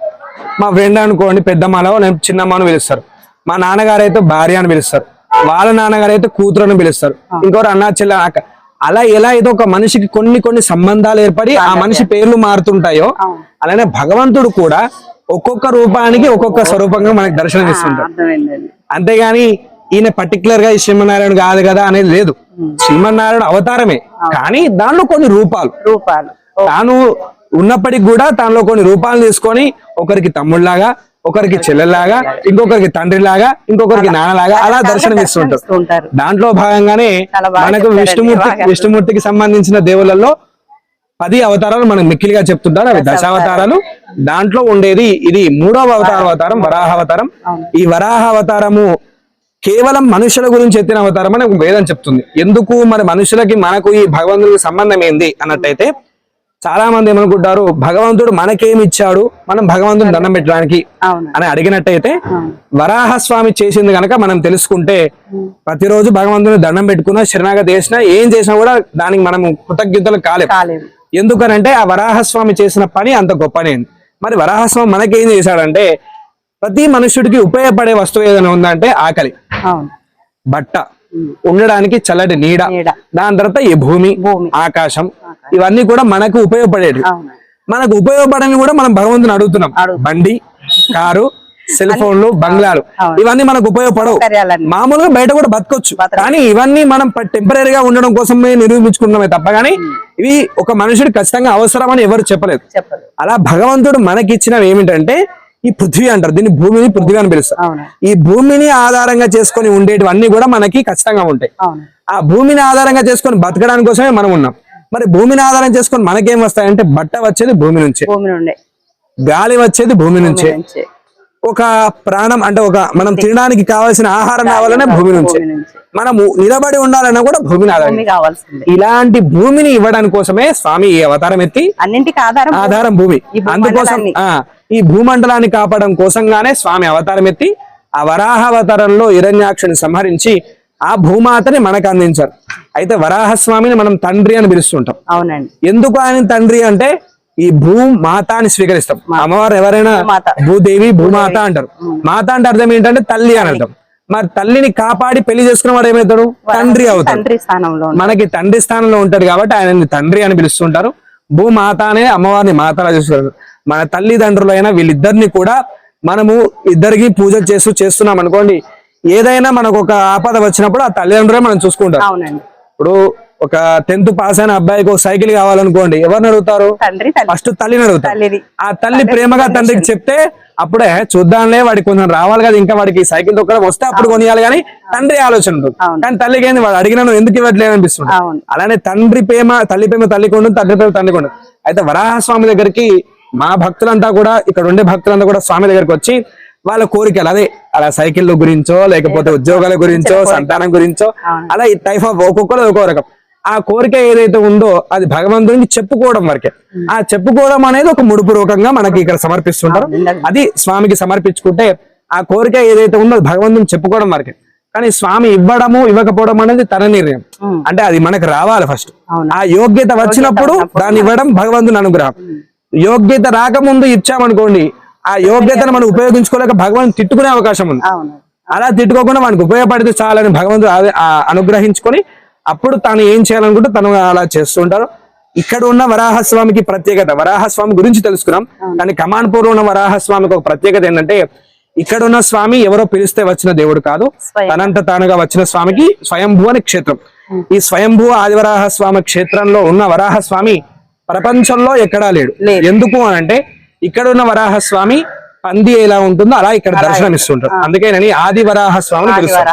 మా ఫ్రెండ్ అనుకోండి పెద్దమ్మలో నేను చిన్నమ్మను పిలుస్తారు, మా నాన్నగారు అయితే భార్య అని పిలుస్తారు, వాళ్ళ నాన్నగారు అయితే కూతురు అని పిలుస్తారు, ఇంకొకరు అన్నా చెల్ల. అలా ఎలా అయితే ఒక మనిషికి కొన్ని సంబంధాలు ఏర్పడి ఆ మనిషి పేర్లు మారుతుంటాయో, అలానే భగవంతుడు కూడా ఒక్కొక్క రూపానికి ఒక్కొక్క స్వరూపంగా మనకి దర్శనం ఇస్తుంటాడు. అంతేగాని ఈయన పర్టికులర్ గా శ్రీమన్నారాయణ కాదు కదా అనేది లేదు. శ్రీమన్నారాయణ అవతారమే, కానీ దానిలో కొన్ని రూపాలు తాను ఉన్నప్పటికి కూడా దానిలో కొన్ని రూపాలు తీసుకొని ఒకరికి తమ్ముళ్లాగా, ఒకరికి చెల్లెల్లాగా, ఇంకొకరికి తండ్రిలాగా, ఇంకొకరికి నాన్నలాగా అలా దర్శనం ఇస్తుంటారు. దాంట్లో భాగంగానే మనకు విష్ణుమూర్తికి సంబంధించిన దేవుళ్ళలో 10 అవతారాలు మనకు మిక్కిలిగా చెప్తుంటారు. అవి దశావతారాలు. దాంట్లో ఉండేది ఇది 3వ అవతారం వరాహ అవతారం. ఈ వరాహ అవతారము కేవలం మనుషుల గురించి ఎత్తిన అవతారం అని వేదం చెప్తుంది. ఎందుకు మరి మనుషులకి మనకు ఈ భగవంతుడికి సంబంధం ఏంది అన్నట్టయితే, చాలా మంది ఏమనుకుంటారు భగవంతుడు మనకేమి ఇచ్చాడు, మనం భగవంతుని దండం పెట్టడానికి అని అడిగినట్టయితే, వరాహస్వామి చేసింది కనుక మనం తెలుసుకుంటే, ప్రతిరోజు భగవంతుని దండం పెట్టుకున్నా, శరణాగతి చేసినా, ఏం చేసినా కూడా దానికి మనం కృతజ్ఞతలు కాలేము. ఎందుకనంటే ఆ వరాహస్వామి చేసిన పని అంత గొప్పనే. మరి వరాహస్వామి మనకేం చేశాడంటే, ప్రతి మనుషుడికి ఉపయోగపడే వస్తువు ఏదైనా ఉందంటే ఆకలి, బట్ట, ఉండడానికి చల్లటి నీడ, దాని తర్వాత ఈ భూమి, ఆకాశం, ఇవన్నీ కూడా మనకు ఉపయోగపడేది. మనకు ఉపయోగపడని కూడా మనం భగవంతుని అడుగుతున్నాం. బండి, కారు, సెల్ ఫోన్లు, బంగ్లాలు, ఇవన్నీ మనకు ఉపయోగపడవు. మామూలుగా బయట కూడా బతకొచ్చు, కానీ ఇవన్నీ మనం టెంపరీగా ఉండడం కోసమే నిరూపించుకున్నామే తప్ప, కానీ ఇవి ఒక మనుషుడు ఖచ్చితంగా అవసరం అని ఎవరు చెప్పలేదు. అలా భగవంతుడు మనకిచ్చినవి ఏమిటంటే ఈ పృథ్వీ అంటారు, దీన్ని భూమిని పృథ్వీ అని పిలుస్తారు. అవును ఈ భూమిని ఆధారంగా చేసుకొని ఉండేటివన్నీ కూడా మనకి ఖచ్చితంగా ఉంటాయి. అవును ఆ భూమిని ఆధారంగా చేసుకొని బతకడానికి కోసమే మనం ఉన్నాం. మరి భూమిని ఆధారం చేసుకొని మనకేం వస్తాయంటే బట్ట వచ్చేది భూమి నుంచే, భూమి నుండే, గాలి వచ్చేది భూమి నుంచే, నుంచే, ఒక ప్రాణం అంటే ఒక మనం తినడానికి కావాల్సిన ఆహారం కావాలనే భూమి నుంచే, మనము నిలబడి ఉండాలన్నా కూడా భూమిని ఆధారం. భూమి కావాల్సిందే. ఇలాంటి భూమిని ఇవ్వడానికి కోసమే స్వామి ఈ అవతారం ఎత్తి అన్నింటికి ఆధారం భూమి. ఈ అందుకోసం ఈ భూమండలాన్ని కాపాడడం కోసంగానే స్వామి అవతారం ఎత్తి ఆ వరాహ అవతారంలో హిరణ్యాక్షుని సంహరించి ఆ భూమాతని మనకు అందించారు. అయితే వరాహ స్వామిని మనం తండ్రి అని పిలుస్తుంటాం. అవునండి. ఎందుకు ఆయన తండ్రి అంటే ఈ భూమాత అని స్వీకరిస్తాం. అమ్మవారు ఎవరైనా భూదేవి భూమాత అంటారు. మాత అంటే అర్థం ఏంటంటే తల్లి అని అర్థం. మరి తల్లిని కాపాడి పెళ్లి చేసుకున్న వాడు ఏమవుతాడు? తండ్రి అవుతాడు. మనకి తండ్రి స్థానంలో ఉంటాడు కాబట్టి ఆయనని తండ్రి అని పిలుస్తుంటారు. భూమాత అనే అమ్మవారిని మాతలా చూస్తారు. మన తల్లిదండ్రులైన వీళ్ళిద్దరిని కూడా మనము ఇద్దరికి పూజలు చేస్తున్నాం అనుకోండి, ఏదైనా మనకు ఒక ఆపద వచ్చినప్పుడు ఆ తల్లిదండ్రులే మనం చూసుకుంటాం. ఇప్పుడు ఒక 10th పాస్ అయిన అబ్బాయికి ఒక సైకిల్ కావాలనుకోండి, ఎవరిని అడుగుతారు? ఫస్ట్ తల్లిని అడుగుతారు. ఆ తల్లి ప్రేమగా తండ్రికి చెప్తే అప్పుడే చూద్దాంలే వాడికి కొంచెం రావాలి కదా, ఇంకా వాడికి సైకిల్ తొక్కడం వస్తే అప్పుడు కొనియాలి కానీ తండ్రి ఆలోచన ఉంటుంది. కానీ తల్లికి ఏంది, వాడు అడిగినా నువ్వు ఎందుకు ఇవ్వట్లేదు అనిపిస్తుంది. అలానే తండ్రి ప్రేమ తల్లికి ఉంటుంది, తండ్రి ప్రేమ తల్లికి ఉంటుంది. అయితే వరాహస్వామి దగ్గరికి మా భక్తులంతా కూడా, ఇక్కడ ఉండే భక్తులంతా కూడా స్వామి దగ్గరికి వచ్చి వాళ్ళ కోరికలు అదే అలా సైకిల్ గురించో లేకపోతే ఉద్యోగాల గురించో సంతానం గురించో అలా ఈ టైప్ ఆఫ్ ఒక్కొక్కరు ఒక్కో రకం ఆ కోరిక ఏదైతే ఉందో అది భగవంతునికి చెప్పుకోవడం వరకే. ఆ చెప్పుకోవడం అనేది ఒక ముడుపు రూపంగా మనకి ఇక్కడ సమర్పిస్తుంటారు. అది స్వామికి సమర్పించుకుంటే ఆ కోరిక ఏదైతే ఉందో భగవంతుని చెప్పుకోవడం వరకే. కానీ స్వామి ఇవ్వడము ఇవ్వకపోవడం అనేది తన నిర్ణయం. అంటే అది మనకు రావాలి ఫస్ట్. ఆ యోగ్యత వచ్చినప్పుడు దాన్ని ఇవ్వడం భగవంతుని అనుగ్రహం. యోగ్యత రాకముందు ఇచ్చామనుకోండి, ఆ యోగ్యతను మనం ఉపయోగించుకోలేక భగవంతుని తిట్టుకునే అవకాశం ఉంది. అలా తిట్టుకోకుండా మనకు ఉపయోగపడితే చాలని భగవంతుడు అనుగ్రహించుకొని అప్పుడు తను ఏం చేయాలనుకుంటే తను అలా చేస్తుంటారు. ఇక్కడ ఉన్న వరాహస్వామికి ప్రత్యేకత, వరాహస్వామి గురించి తెలుసుకున్నాం. కానీ కమాన్పూర్ ఉన్న వరాహస్వామికి ఒక ప్రత్యేకత ఏంటంటే ఇక్కడ ఉన్న స్వామి ఎవరో పిలిస్తే వచ్చిన దేవుడు కాదు, తనంత తానుగా వచ్చిన స్వామికి స్వయంభూ అని క్షేత్రం. ఈ స్వయంభూ ఆదివరాహస్వామి క్షేత్రంలో ఉన్న వరాహస్వామి ప్రపంచంలో ఎక్కడా లేడు. ఎందుకు అని అంటే ఇక్కడ ఉన్న వరాహస్వామి పంది ఎలా ఉంటుందో అలా ఇక్కడ దర్శనం ఇస్తుంటారు. అందుకేనని ఆది వరాహస్వామిని పిలుస్తారు.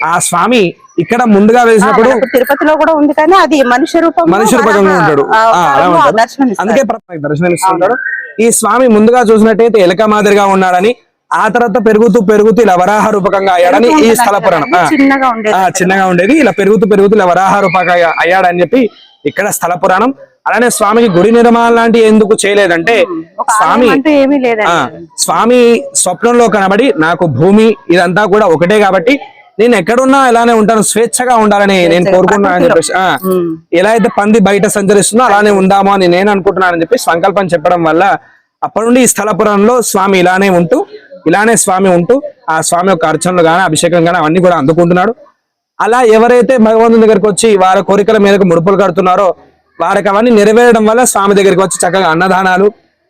ఆ స్వామి ఇక్కడ ముందుగా వేసినప్పుడు తిరుపతిలో కూడా ఉంది, కానీ అది మనిషి రూపంగా ఉంటాడు. అందుకే దర్శనం ఇస్తుంటాడు. ఈ స్వామి ముందుగా చూసినట్టయితే ఎలక మాదిరిగా ఉన్నాడని, ఆ తర్వాత పెరుగుతూ ఇలా వరాహ రూపకంగా అయ్యాడని ఈ స్థల పురాణం. చిన్నగా ఉండేది ఇలా పెరుగుతూ ఇలా వరాహ రూపకంగా అయ్యాడని చెప్పి ఇక్కడ స్థల పురాణం. అలానే స్వామికి గుడి నిర్మాణం లాంటివి ఎందుకు చేయలేదంటే స్వామి స్వప్నంలో కనబడి నాకు భూమి ఇదంతా కూడా ఒకటే కాబట్టి నేను ఎక్కడున్నా ఇలానే ఉంటాను, స్వేచ్ఛగా ఉండాలని నేను కోరుకుంటున్నాను అని చెప్పేసి, ఎలా అయితే పంది బయట సంచరిస్తుందో అలానే ఉందామో అని నేను అనుకుంటున్నానని చెప్పి సంకల్పం చెప్పడం వల్ల అప్పటి నుండి ఈ స్థలపురంలో స్వామి ఇలానే స్వామి ఉంటూ ఆ స్వామి యొక్క అర్చనలు గానీ అభిషేకం గానీ అవన్నీ కూడా అందుకుంటున్నాడు. అలా ఎవరైతే భగవంతుని దగ్గరికి వచ్చి వారి కోరికల మీదకి ముడుపులు కడుతున్నారో వారికి అవన్నీ నెరవేరడం వల్ల స్వామి దగ్గరికి వచ్చి చక్కగా అన్నదానాలు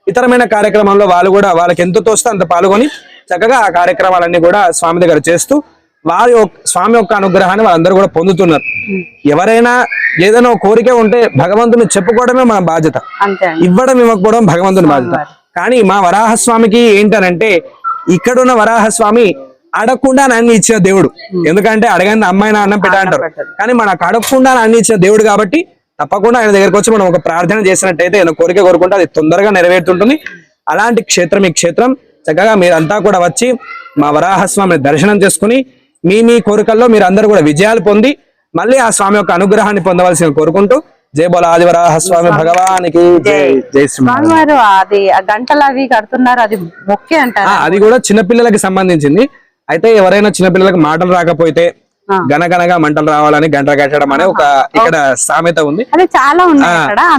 ఇతరమైన కార్యక్రమాల్లో వాళ్ళు కూడా వాళ్ళకి ఎంత తోస్తే అంత పాల్గొని చక్కగా ఆ కార్యక్రమాలన్నీ కూడా స్వామి దగ్గర చేస్తూ స్వామి యొక్క అనుగ్రహాన్ని వాళ్ళందరూ కూడా పొందుతున్నారు. ఎవరైనా ఏదైనా కోరిక ఉంటే భగవంతుని చెప్పుకోవడమే మన బాధ్యత, ఇవ్వడం ఇవ్వకపోవడం భగవంతుని బాధ్యత. కానీ మా వరాహస్వామికి ఏంటనంటే ఇక్కడున్న వరాహస్వామి అడగకుండా అన్ని ఇచ్చిన దేవుడు. ఎందుకంటే అడగని అమ్మాయిన అన్నం పెట్ట అంటారు, కానీ మనకు అడగకుండా అన్ని ఇచ్చిన దేవుడు కాబట్టి తప్పకుండా ఆయన దగ్గరకు వచ్చి మనం ఒక ప్రార్థన చేసినట్టయితే ఏదైనా కోరిక కోరుకుంటే అది తొందరగా నెరవేరుతుంటుంది. అలాంటి క్షేత్రం ఈ క్షేత్రం. చక్కగా మీరంతా కూడా వచ్చి మా వరాహస్వామిని దర్శనం చేసుకుని మీ కోరికల్లో మీరు అందరూ కూడా విజయాలు పొంది మళ్ళీ ఆ స్వామి యొక్క అనుగ్రహాన్ని పొందవలసిన కోరుకుంటూ జై బోల ఆదివరాహస్వామి భగవానికి జై శ్రీవారు. అది గంటలు అవి కడుతున్నారు, అది మొక్కే అంటారు. అది కూడా చిన్నపిల్లలకి సంబంధించింది. అయితే ఎవరైనా చిన్నపిల్లలకు మాటలు రాకపోతే గనగనగా మంటలు రావాలని గంటలు కట్టడం అనే ఒక ఇక్కడ సామెత ఉంది.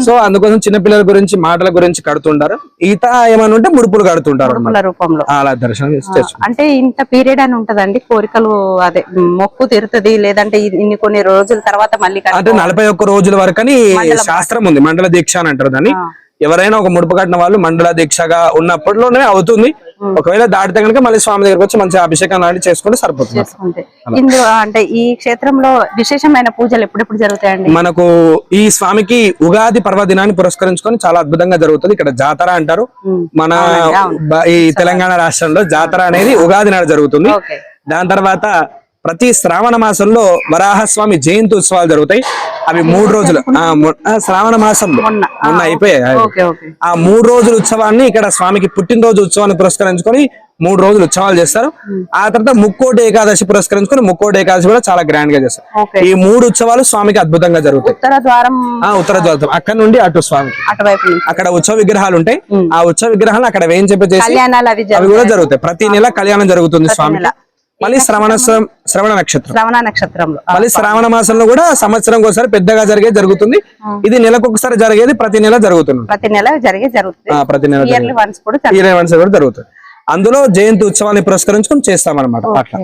సో అందుకోసం చిన్నపిల్లల గురించి మాటల గురించి కడుతుంటారు. ఈత ఏమైనా ఉంటే ముడుపులు కడుతుంటారు రూపంలో. అలా దర్శనం అంటే ఇంత పీరియడ్ అని ఉంటదండి కోరికలు, అదే మొక్కు తీరుతుంది లేదంటే ఇన్ని కొన్ని రోజుల తర్వాత మళ్ళీ అంటే 41 రోజుల వరకు అని శాస్త్రం ఉంది. మండల దీక్ష అని అంటారు దాన్ని. ఎవరైనా ఒక ముడుపు కట్టిన వాళ్ళు మండల దీక్షగా ఉన్నప్పటిలోనే అవుతుంది. ఒకవేళ దాటితే కనుక మళ్ళీ స్వామి దగ్గరకు వచ్చి మంచి అభిషేకం లాంటివి చేసుకుంటే సరిపోతుంది. చేసుకుంటే ఇందులో అంటే ఈ క్షేత్రంలో విశేషమైన పూజలు ఎప్పుడెప్పుడు జరుగుతాయండి? మనకు ఈ స్వామికి ఉగాది పర్వదినాన్ని పురస్కరించుకొని చాలా అద్భుతంగా జరుగుతుంది. ఇక్కడ జాతర అంటారు. మన ఈ తెలంగాణ రాష్ట్రంలో జాతర అనేది ఉగాది నాడు జరుగుతుంది. దాని తర్వాత ప్రతి శ్రావణ మాసంలో వరాహస్వామి జయంతి ఉత్సవాలు జరుగుతాయి. అవి 3 రోజులు శ్రావణ మాసంలో మొన్న అయిపోయాయి. ఆ 3 రోజుల ఉత్సవాన్ని ఇక్కడ స్వామికి పుట్టినరోజు ఉత్సవాన్ని పురస్కరించుకొని 3 రోజులు ఉత్సవాలు చేస్తారు. ఆ తర్వాత ముక్కోటి ఏకాదశి పురస్కరించుకొని ముక్కోటి ఏకాదశి కూడా చాలా గ్రాండ్ గా చేస్తారు. ఈ 3 ఉత్సవాలు స్వామికి అద్భుతంగా జరుగుతాయి. ఉత్తర ద్వారం అక్కడ నుండి అటు స్వామికి అక్కడ ఉత్సవ విగ్రహాలు ఉంటాయి. ఆ ఉత్సవ విగ్రహాలు అక్కడ వేయించేసి అవి కూడా జరుగుతాయి. ప్రతి నెల కళ్యాణం జరుగుతుంది స్వామికి. మళ్ళీ శ్రవణ నక్షత్రంలో మళ్ళీ శ్రావణ మాసంలో కూడా సంవత్సరం ఒకసారి పెద్దగా జరుగుతుంది. ఇది నెలకు ఒకసారి జరిగేది, ప్రతి నెల జరుగుతుంది. ప్రతి నెల ఇయర్లీ వన్స్ కూడా జరుగుతుంది. అందులో జయంతి ఉత్సవాన్ని పురస్కరించుకొని చేస్తామన్నమాట. అట్లా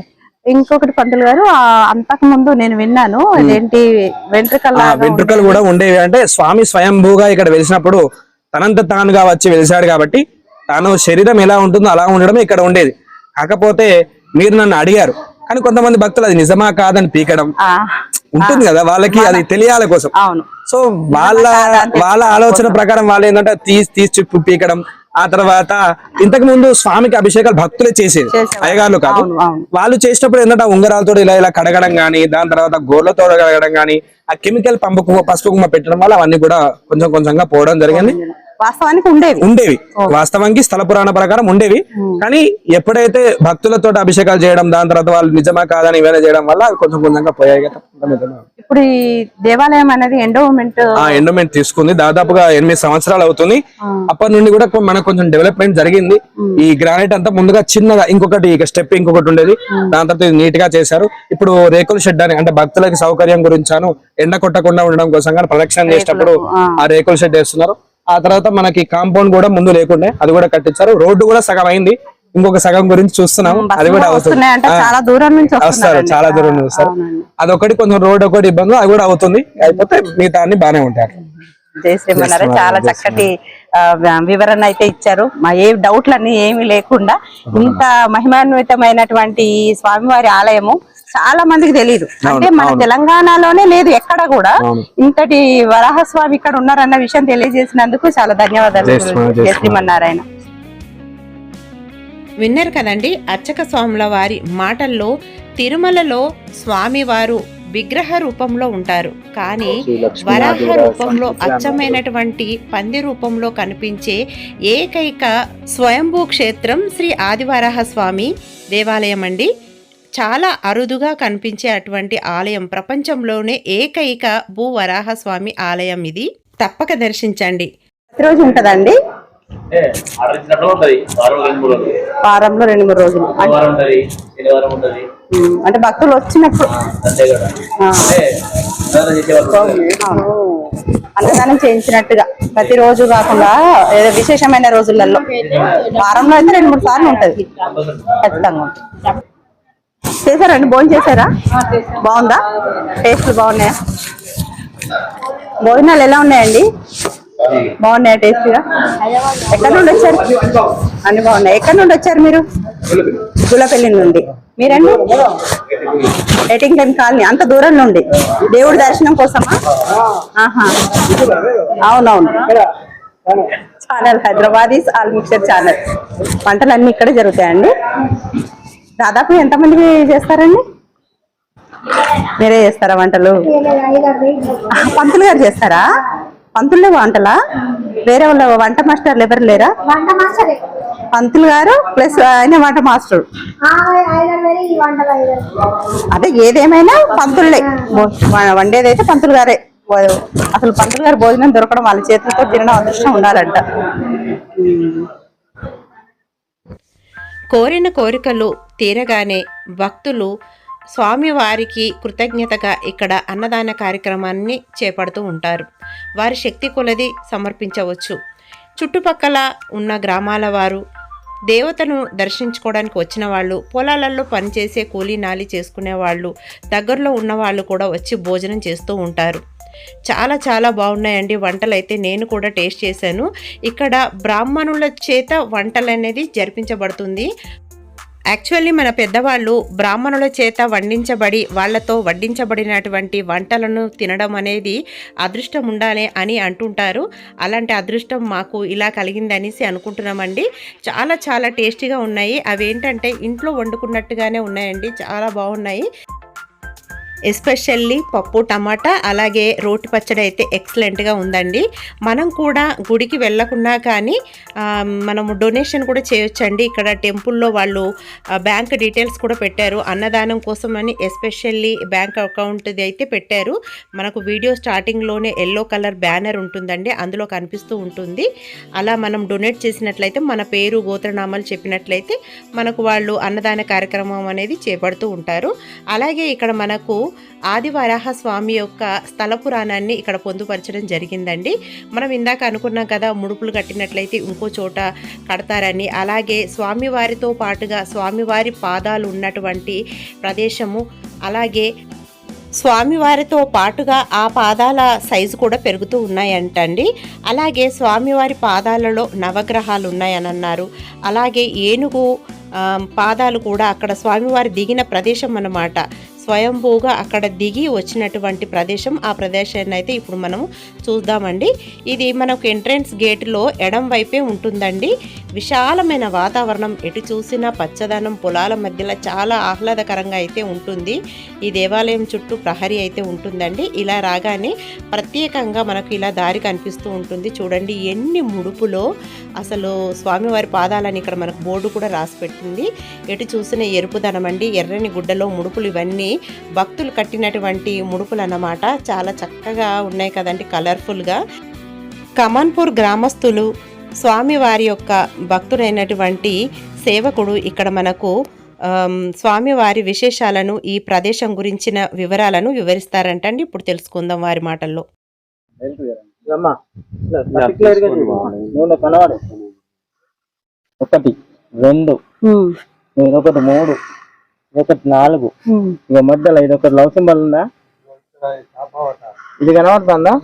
ఇంకొకటి పంతులు గారు, అంతకు ముందు నేను విన్నాను అదేంటి వెంట్రుకలు కూడా ఉండేవి. అంటే స్వామి స్వయంభూగా ఇక్కడ వెలిసినప్పుడు తనంత తానుగా వచ్చి వెలిసాడు కాబట్టి తాను శరీరం ఎలా ఉంటుందో అలా ఉండడమే ఇక్కడ ఉండేది. కాకపోతే మీరు నన్ను అడిగారు, కానీ కొంతమంది భక్తులు అది నిజమా కాదని పీకడం ఉంటుంది కదా, వాళ్ళకి అది తెలియాల కోసం. సో వాళ్ళ ఆలోచన ప్రకారం వాళ్ళు ఏంటంటే తీసి పీకడం. ఆ తర్వాత ఇంతకు ముందు స్వామికి అభిషేకాలు భక్తులే చేసేది, అయ్యగారులు కాదు. వాళ్ళు చేసినప్పుడు ఏంటంటే ఉంగరాలతో ఇలా కడగడం గానీ, దాని తర్వాత గోర్లతో కడగడం గానీ, ఆ కెమికల్ పసుపు కుమ్మ పెట్టడం వల్ల అవన్నీ కూడా కొంచెం కొంచెంగా పోవడం జరిగింది. వాస్తవానికి ఉండేవి వాస్తవానికి స్థల పురాణ ప్రకారం ఉండేవి. కానీ ఎప్పుడైతే భక్తులతో అభిషేకాలు చేయడం, దాని తర్వాత వాళ్ళు నిజమా కాదని ఇవన్నీ చేయడం వల్ల కొంచెం కొంచెంగా పోయాయి. ఇప్పుడు ఈ దేవాలయం అనేది ఎండోమెంట్ తీసుకుంది. దాదాపుగా 8 సంవత్సరాలు అవుతుంది. అప్పటి నుండి కూడా మనకు కొంచెం డెవలప్మెంట్ జరిగింది. ఈ గ్రానైట్ అంతా ముందుగా చిన్నగా ఇంకొకటి స్టెప్ ఇంకొకటి ఉండేది, దాని తర్వాత నీట్ గా చేశారు. ఇప్పుడు రేకుల షెడ్ అని, అంటే భక్తులకి సౌకర్యం గురించాను ఎండ కొట్టకుండా ఉండడం కోసం కానీ ప్రదక్షిణ చేసేటప్పుడు ఆ రేకుల షెడ్ వేస్తున్నారు. ఆ తర్వాత మనకి కాంపౌండ్ కూడా ముందు లేకుండే, అది కూడా కట్టించారు. రోడ్డు కూడా సగం అయింది, ఇంకొక సగం గురించి చూస్తున్నాము. అది కూడా అవుతుంది. చాలా దూరం నుంచి వస్తారు. అదొకటి కొంచెం రోడ్ ఒకటి ఇబ్బంది, అది కూడా అవుతుంది. అయిపోతే మిగతా అన్ని బాగానే ఉంటారు. జై శ్రీమన్నారా, చాలా చక్కటి వివరణ అయితే ఇచ్చారు. మా ఏ డౌట్లన్నీ ఏమీ లేకుండా ఇంత మహిమాన్వితమైనటువంటి స్వామివారి ఆలయము చాలా మందికి తెలియదు. అంటే మన తెలంగాణలోనే లేదు ఎక్కడ కూడా ఇంతటి వరాహస్వామి ఇక్కడ ఉన్నారన్న విషయం తెలియజేసినందుకు చాలా ధన్యవాదాలు. జై శ్రీమన్నారాయణ. విన్నారు కదండి అర్చక స్వాముల వారి మాటల్లో. తిరుమలలో స్వామివారు విగ్రహ రూపంలో ఉంటారు, కానీ వరాహ రూపంలో అచ్చమైనటువంటి పంది రూపంలో కనిపించే ఏకైక స్వయంభూ క్షేత్రం శ్రీ ఆదివరాహ స్వామి దేవాలయం అండి. చాలా అరుదుగా కనిపించే అటువంటి ఆలయం, ప్రపంచంలోనే ఏకైక భూవరాహ స్వామి ఆలయం ఇది. తప్పక దర్శించండి. రోజు ఉంటదండి, వారంలో 2-3 రోజులు. అంటే భక్తులు వచ్చినప్పుడు అన్నదానం చేయించినట్టుగా ప్రతిరోజు కాకుండా ఏదో విశేషమైన రోజులలో వారంలో అయితే 2-3 సార్లు ఉంటది ఖచ్చితంగా ఉంటుంది. చేశారండి, భోజనం చేశారా? బాగుందా? టేస్ట్లు బాగున్నాయా? భోజనాలు ఎలా ఉన్నాయండి? బాగున్నాయా టేస్ట్గా? ఎక్కడి నుండి వచ్చారు? అన్ని బాగున్నాయి. ఎక్కడి నుండి వచ్చారు మీరు? గులపల్లి నుండి. మీరండి? ఎటింగ్టన్ కాలనీ. అంత దూరం నుండి దేవుడి దర్శనం కోసమా? ఆహా, అవునవును. Channel Hyderabadis all mixture channel. వంటలు అన్ని ఇక్కడే జరుగుతాయండి. దాదాపు ఎంతమందికి చేస్తారండి? మీరే చేస్తారా వంటలు? పంతులు గారు చేస్తారా? పంతులు వంటలా? వేరే వాళ్ళ వంట మాస్టర్లు ఎవరు లేరా? పంతులు గారు ప్లస్ ఆయన వంట మాస్టర్. అదే ఏదేమైనా పంతులే వండేదైతే పంతులు గారే. అసలు పంతులు గారు భోజనం దొరకడం, వాళ్ళ చేతులతో తినడం అదృష్టం ఉండాలంట. కోరిన కోరికలు తీరగానే భక్తులు స్వామివారికి కృతజ్ఞతగా ఇక్కడ అన్నదాన కార్యక్రమాన్ని చేపడుతూ ఉంటారు. వారి శక్తి కొలది సమర్పించవచ్చు. చుట్టుపక్కల ఉన్న గ్రామాల వారు, దేవతను దర్శించుకోవడానికి వచ్చిన వాళ్ళు, పొలాలలో పనిచేసే కూలీ నాలి చేసుకునే వాళ్ళు, దగ్గరలో ఉన్న వాళ్ళు కూడా వచ్చి భోజనం చేస్తూ ఉంటారు. చాలా చాలా బాగున్నాయండి వంటలు అయితే. నేను కూడా టేస్ట్ చేశాను. ఇక్కడ బ్రాహ్మణుల చేత వంటలు అనేది జరిపించబడుతుంది. యాక్చువల్లీ మన పెద్దవాళ్ళు బ్రాహ్మణుల చేత వాళ్ళతో వడ్డించబడినటువంటి వంటలను తినడం అనేది అదృష్టం ఉండాలి అని అంటుంటారు. అలాంటి అదృష్టం మాకు ఇలా కలిగిందనేసి అనుకుంటున్నామండి. చాలా చాలా టేస్టీగా ఉన్నాయి. అవి ఏంటంటే ఇంట్లో వండుకున్నట్టుగానే ఉన్నాయండి, చాలా బాగున్నాయి. ఎస్పెషల్లీ పప్పు టమాటా అలాగే రోటి పచ్చడి అయితే ఎక్సలెంట్గా ఉందండి. మనం కూడా గుడికి వెళ్ళకున్నా కానీ మనము డొనేషన్ కూడా చేయొచ్చండి. ఇక్కడ టెంపుల్లో వాళ్ళు బ్యాంక్ డీటెయిల్స్ కూడా పెట్టారు అన్నదానం కోసం అని. ఎస్పెషల్లీ బ్యాంక్ అకౌంట్ది అయితే పెట్టారు. మనకు వీడియో స్టార్టింగ్లోనే ఎల్లో కలర్ బ్యానర్ ఉంటుందండి, అందులో కనిపిస్తూ ఉంటుంది. అలా మనం డొనేట్ చేసినట్లయితే మన పేరు గోత్రనామాలు చెప్పినట్లయితే మనకు వాళ్ళు అన్నదాన కార్యక్రమం అనేది చేపడుతూ ఉంటారు. అలాగే ఇక్కడ మనకు ఆదివరాహ స్వామి యొక్క స్థల పురాణాన్ని ఇక్కడ పొందుపరచడం జరిగిందండి. మనం ఇందాక అనుకున్నాం కదా, ముడుపులు కట్టినట్లయితే ఇంకో చోట కడతారని. అలాగే స్వామివారితో పాటుగా స్వామివారి పాదాలు ఉన్నటువంటి ప్రదేశము, అలాగే స్వామివారితో పాటుగా ఆ పాదాల సైజు కూడా పెరుగుతూ ఉన్నాయంటండి. అలాగే స్వామివారి పాదాలలో నవగ్రహాలు ఉన్నాయని అన్నారు. అలాగే ఏనుగు పాదాలు కూడా అక్కడ స్వామివారి దిగిన ప్రదేశం అన్నమాట. స్వయంభూగా అక్కడ దిగి వచ్చినటువంటి ప్రదేశం. ఆ ప్రదేశాన్ని అయితే ఇప్పుడు మనము చూద్దామండి. ఇది మనకు ఎంట్రన్స్ గేట్లో ఎడం వైపే ఉంటుందండి. విశాలమైన వాతావరణం, ఎటు చూసినా పచ్చదనం, పొలాల మధ్యలో చాలా ఆహ్లాదకరంగా అయితే ఉంటుంది. ఈ దేవాలయం చుట్టూ ప్రహరీ అయితే ఉంటుందండి. ఇలా రాగానే ప్రత్యేకంగా మనకు ఇలా దారి కనిపిస్తూ ఉంటుంది. చూడండి ఎన్ని ముడుపులో, అసలు స్వామివారి పాదాలని ఇక్కడ మనకు బోర్డు కూడా రాసి పెట్టింది. ఎటు చూసిన ఎరుపుదనం అండి, ఎర్రని గుడ్డలో ముడుపులు. ఇవన్నీ భక్తులు కట్టినటువంటి ముడుపులు అన్నమాట. చాలా చక్కగా ఉన్నాయి కదండి, కలర్ఫుల్గా. కమాన్పూర్ గ్రామస్తులు స్వామివారి యొక్క భక్తుడైనటువంటి సేవకుడు ఇక్కడ మనకు స్వామివారి విశేషాలను, ఈ ప్రదేశం గురించిన వివరాలను వివరిస్తారంటండి. ఇప్పుడు తెలుసుకుందాం వారి మాటల్లో. ఒకటి 2 ఇదొకటి 3 ఇదొకటి 4 ఇక మధ్యలో ఇదొకటి లవ్ సింబల్ ఉందా? ఇది కనబడుతుందా?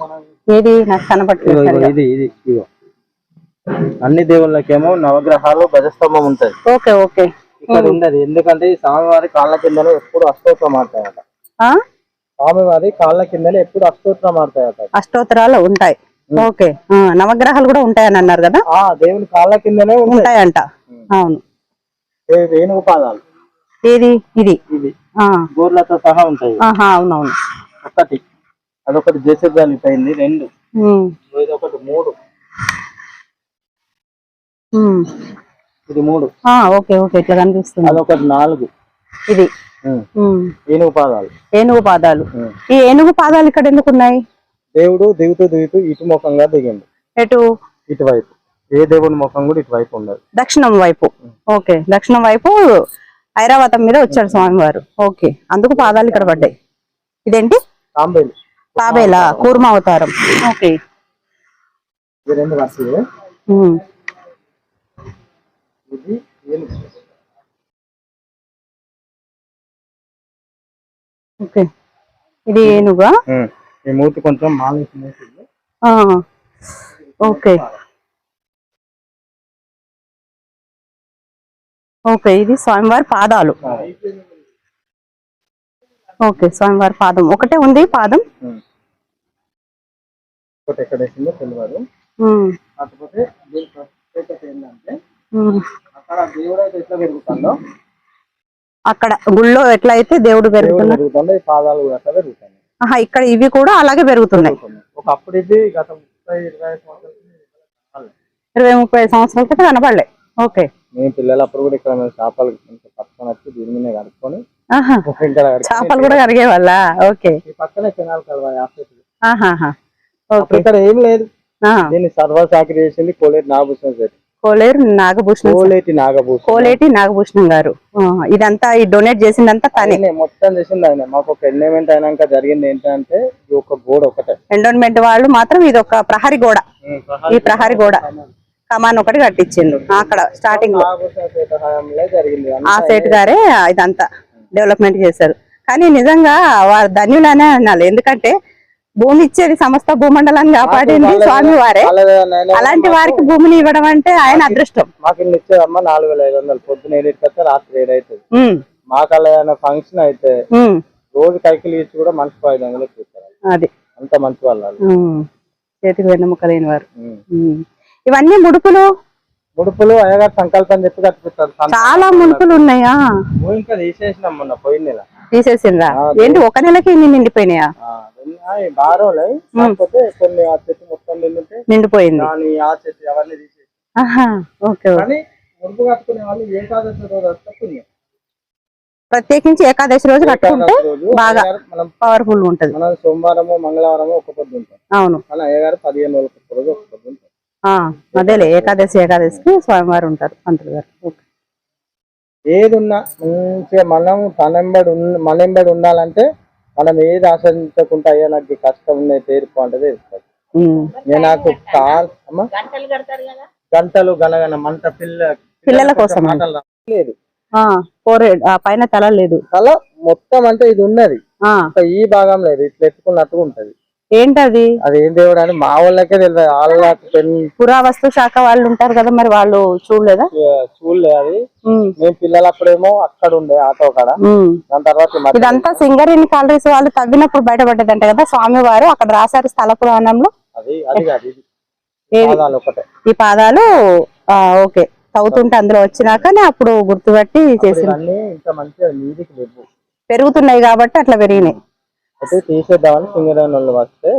ఏది నాకు కనపడట్లేదు. ఇది ఇగో అన్ని దేవుళ్ళకేమో నవగ్రహాలు గజస్తంభం ఉంటది. Okay okay. ఇక్కడ ఉండదు, ఎందుకంటే ఈ స్వామివారి కాళ్ళ కిందనే ఎప్పుడు అష్టోత్తరం ఆడతాయట. స్వామివారి కాళ్ళ కిందనే ఎప్పుడు అష్టోత్తరం ఆడతాయట. అష్టోత్తరాలు ఉంటాయి. ఓకే. నవగ్రహాలు కూడా ఉంటాయని అన్నారు కదా. దేవుని కాళ్ళ కిందనే ఉంటాయంట. అవును. ఏనుగు పాదాలు ఏది ఇది గోర్లతో సహా ఉంటాయి. అవునవును. ఒకటి అదొకటి జేసెబ్రాలి పైంది. 2 ఇదొకటి 3 ఇది 3. Okay okay. ఇట్లా కనిపిస్తుంది. అదొకటి 4 ఇది ఏనుగు పాదాలు. ఏనుగు పాదాలు. ఈ ఏనుగు పాదాలు ఇక్కడ ఎందుకు ఉన్నాయి? దేవుడు దిగుతూ ఇటు ముఖంగా దిగండి. ఎటు? ఇటువైపు. ఏ దేవుడి ముఖం కూడా ఇటువైపు ఉండదు, దక్షిణం వైపు. ఓకే, దక్షిణం వైపు ఐరావతం మీద వచ్చాడు స్వామివారు. ఓకే, అందుకు పాదాలు ఇక్కడ పడ్డాయి. ఇదేంటి? తాబేలా, కూర్మ అవతారం. ఓకే. ఓకే, ఇది ఏనుగా? ఈ మూర్తి కొంచెం మాలేసి మూర్తి. Okay okay. ఇది స్వామివారి పాదాలు. ఓకే, స్వామివారి పాదం ఒకటే ఉంది. పాదం ఎక్కడ తెలియదు. కాకపోతే దీని ప్రత్యేకత ఏంటంటే అక్కడ దేవుడు అయితే ఎట్లా పెరుగుతుందో అక్కడ గుళ్ళో ఎట్లయితే దేవుడు పెరుగుతుందో పాదాలు కూడా అట్లా పెరుగుతాయి. ఇక్కడ ఇవి కూడా అలాగే పెరుగుతున్నాయి. ఒకప్పుడు ఇది గత 20-30 సంవత్సరాల క్రితం కనపడలే. ఓకే. మేము పిల్లలప్పుడు కూడా ఇక్కడ చేపలు పట్టుకొని వచ్చి దీని మీద కడుక్కొని చేపలు కూడా కడిగే వాళ్ళ. ఓకే. పక్కనే కెనాల్ కలవా. ఇక్కడ ఏం లేదు. దీన్ని సర్వసాకరి చేసింది కోలేటి నాగభూషణం గారు. కోలేటి నాగభూషణం గారు. ఇదంతా ఈ డొనేట్ చేసిందంతా తనే మొత్తం చేసింది ఆయన. మాకు ఒక ఎండోమెంట్ అయినాక జరిగింది ఏంటంటే ఒక గోడ ఒకటే. ఎండోమెంట్ వాళ్ళు మాత్రం ఇది ఒక ప్రహరీ గోడ. ఈ ప్రహరీ గోడ కమాన్ ఒకటి కట్టించిండు అక్కడ స్టార్టింగ్ లో. ఆ సేట్ గారే ఇదంతా డెవలప్మెంట్ చేశారు. కానీ నిజంగా వారు ధన్యులనే అనాలి. ఎందుకంటే భూమి ఇచ్చేది సమస్త భూమండలాన్ని కాపాడింది స్వామి వారే. అలాంటి వారికి భూమిని ఇవ్వడం అంటే ఆయన అదృష్టం. మాకు ఇల్లు ఇచ్చేదమ్మా 4500 పొద్దున 7 రాత్రి 7 అవుతుంది. మాకు ఏదైనా ఫంక్షన్ అయితే రోజు కైకిలు ఇచ్చి కూడా మనిషికి 500 ఇస్తారు. అది అంత మంచి వాళ్ళు. చేతికి వెన్నెముక లేని వారు. ఇవన్నీ ముడుపులు అయ్యగారు సంకల్పం చెప్పి కట్టిస్తారు. చాలా ముడుపులు ఉన్నాయా? ఇంకా తీసేసినాం మొన్న పోయిన నెల. తీసేసిందా? ఏంటి ఒక నెలకి ఇన్ని నిండిపోయినాయా? బాగా కాకపోతే కొన్ని ఆ చెట్టు మొత్తం నిండిపోయింది. ఆ చెట్టు అవన్నీ తీసేసి కానీ ముడుపు కట్టుకునే వాళ్ళు ఏకాదశి రోజు వస్తే ప్రత్యేకించి ఏకాదశి రోజు కట్టుకుంటే బాగా మనం పవర్ఫుల్ ఉంటది. మనం సోమవారము మంగళవారము ఒక పొద్దు ఉంటాం. అవును. కానీ అయ్యగారు 15 రోజులకు రోజు ఒక పొద్దు ఉంటాం. అదేలే ఏకాదశికి స్వామివారు ఉంటారు పంతులు గారు. ఏది ఉన్నా మంచిగా మనం మనెంబడి ఉండాలంటే మనం ఏది ఆశించకుండా అయ్యా నాకు కష్టం ఉన్నాయి తీర్పు అంటే తీరుస్తాడు. నేను నాకు గంటలు గనగన మంట పిల్లల కోసం లేదు. పైన తల లేదు. తల మొత్తం అంటే ఇది ఉన్నది, ఈ భాగం లేదు. ఇట్లా ఎత్తుకున్నట్టుగా ఉంటది. ఏంటది? అది ఏం దేవుడు అని మా వాళ్ళకే తెలియదు. పురావస్తు శాఖ వాళ్ళు ఉంటారు కదా, మరి వాళ్ళు చూడలేదా? చూడలేదు. అది మేము పిల్లలు అప్పుడేమో అక్కడ ఉండే ఆటో కాడ. దాని తర్వాత ఇదంతా సింగరేణి కాలరీస్ వాళ్ళు తవ్వినప్పుడు బయటపడ్డదంట కదా స్వామి వారు. అక్కడ రాశారు స్థల పురాణంలో. అది కాదు ఒకటే. ఈ పాదాలు ఓకే తవ్వుతుంటే అందులో వచ్చినాకనే అప్పుడు గుర్తుపట్టి చేసి ఇంకా మంచిగా నీటికి లేవు, పెరుగుతున్నాయి కాబట్టి అట్లా పెరిగినాయి. అయితే తీసేద్దామని సింగరేణి వాళ్ళు వస్తే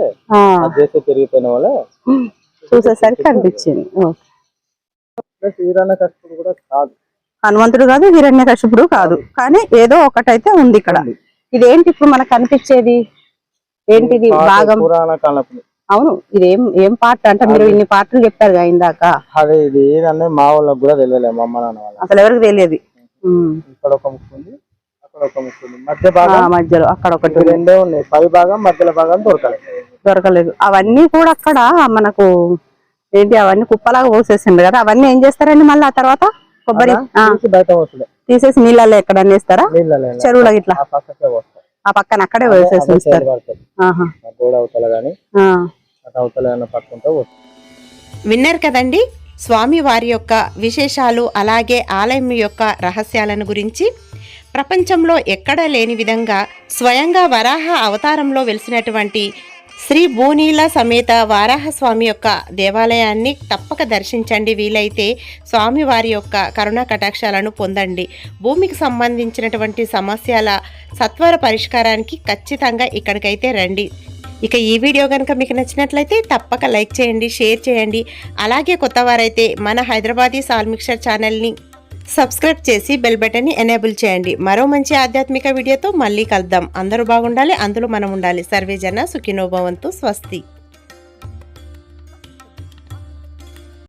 చేస్తే పెరిగిపోయిన వాళ్ళే చూసేసరికి అనిపించింది. హిరణ్యకశిపుడు కూడా కాదు, హనుమంతుడు కాదు, హిరణ్యకశిపుడు కాదు, కానీ ఏదో ఒకటైతే ఉంది ఇక్కడ. ఇదేంటి ఇప్పుడు మనకు కనిపించేది ఏంటిది? భాగం పురాణ కాలపు. అవును. ఇది ఏం పార్ట్ అంటే మీరు ఇన్ని పార్ట్లు చెప్పారు ఇందాక. అదే ఇది ఏదన్నా మా వాళ్ళకి కూడా తెలియలేదు, మా అమ్మ నాన్న వాళ్ళు అసలు ఎవరికి తెలియదు. ఇక్కడ ఒక ముక్కు ఉంది, అక్కడ ఒక ముక్కు ఉంది, మధ్య భాగం మధ్యలో అక్కడ ఒకటి రెండే ఉన్నాయి. పై భాగం మధ్యలో భాగం దొరకలేదు. అవన్నీ కూడా అక్కడ మనకు ఏంటి అవన్నీ కుప్పలాగా పోసేసిండు కదా. అవన్నీ ఏం చేస్తారండి మళ్ళీ ఆ తర్వాత? కొబ్బరి బయట వస్తుంది తీసేసి నీళ్ళలో ఎక్కడ వేస్తారా? చెరువులో ఇట్లా ఆ పక్కన అక్కడే వేసేసి ఉంచుతారు. విన్నారు కదండి స్వామి వారి యొక్క విశేషాలు, అలాగే ఆలయం యొక్క రహస్యాలను గురించి. ప్రపంచంలో ఎక్కడా లేని విధంగా స్వయంగా వరాహ అవతారంలో వెలిసినటువంటి శ్రీ భూనీల సమేత వారాహస్వామి యొక్క దేవాలయాన్ని తప్పక దర్శించండి. వీలైతే స్వామివారి యొక్క కరుణా కటాక్షాలను పొందండి. భూమికి సంబంధించినటువంటి సమస్యల సత్వర పరిష్కారానికి ఖచ్చితంగా ఇక్కడికైతే రండి. ఇక ఈ వీడియో కనుక మీకు నచ్చినట్లయితే తప్పక లైక్ చేయండి, షేర్ చేయండి. అలాగే కొత్తవారైతే మన హైదరాబాదీ సాల్ మిక్చర్ ఛానల్ని సబ్స్క్రైబ్ చేసి బెల్ బటన్ని ఎనేబుల్ చేయండి. మరో మంచి ఆధ్యాత్మిక వీడియోతో మళ్ళీ కలుద్దాం. అందరూ బాగుండాలి, అందులో మనం ఉండాలి. సర్వే జన సుఖినో భవంతు. స్వస్తి.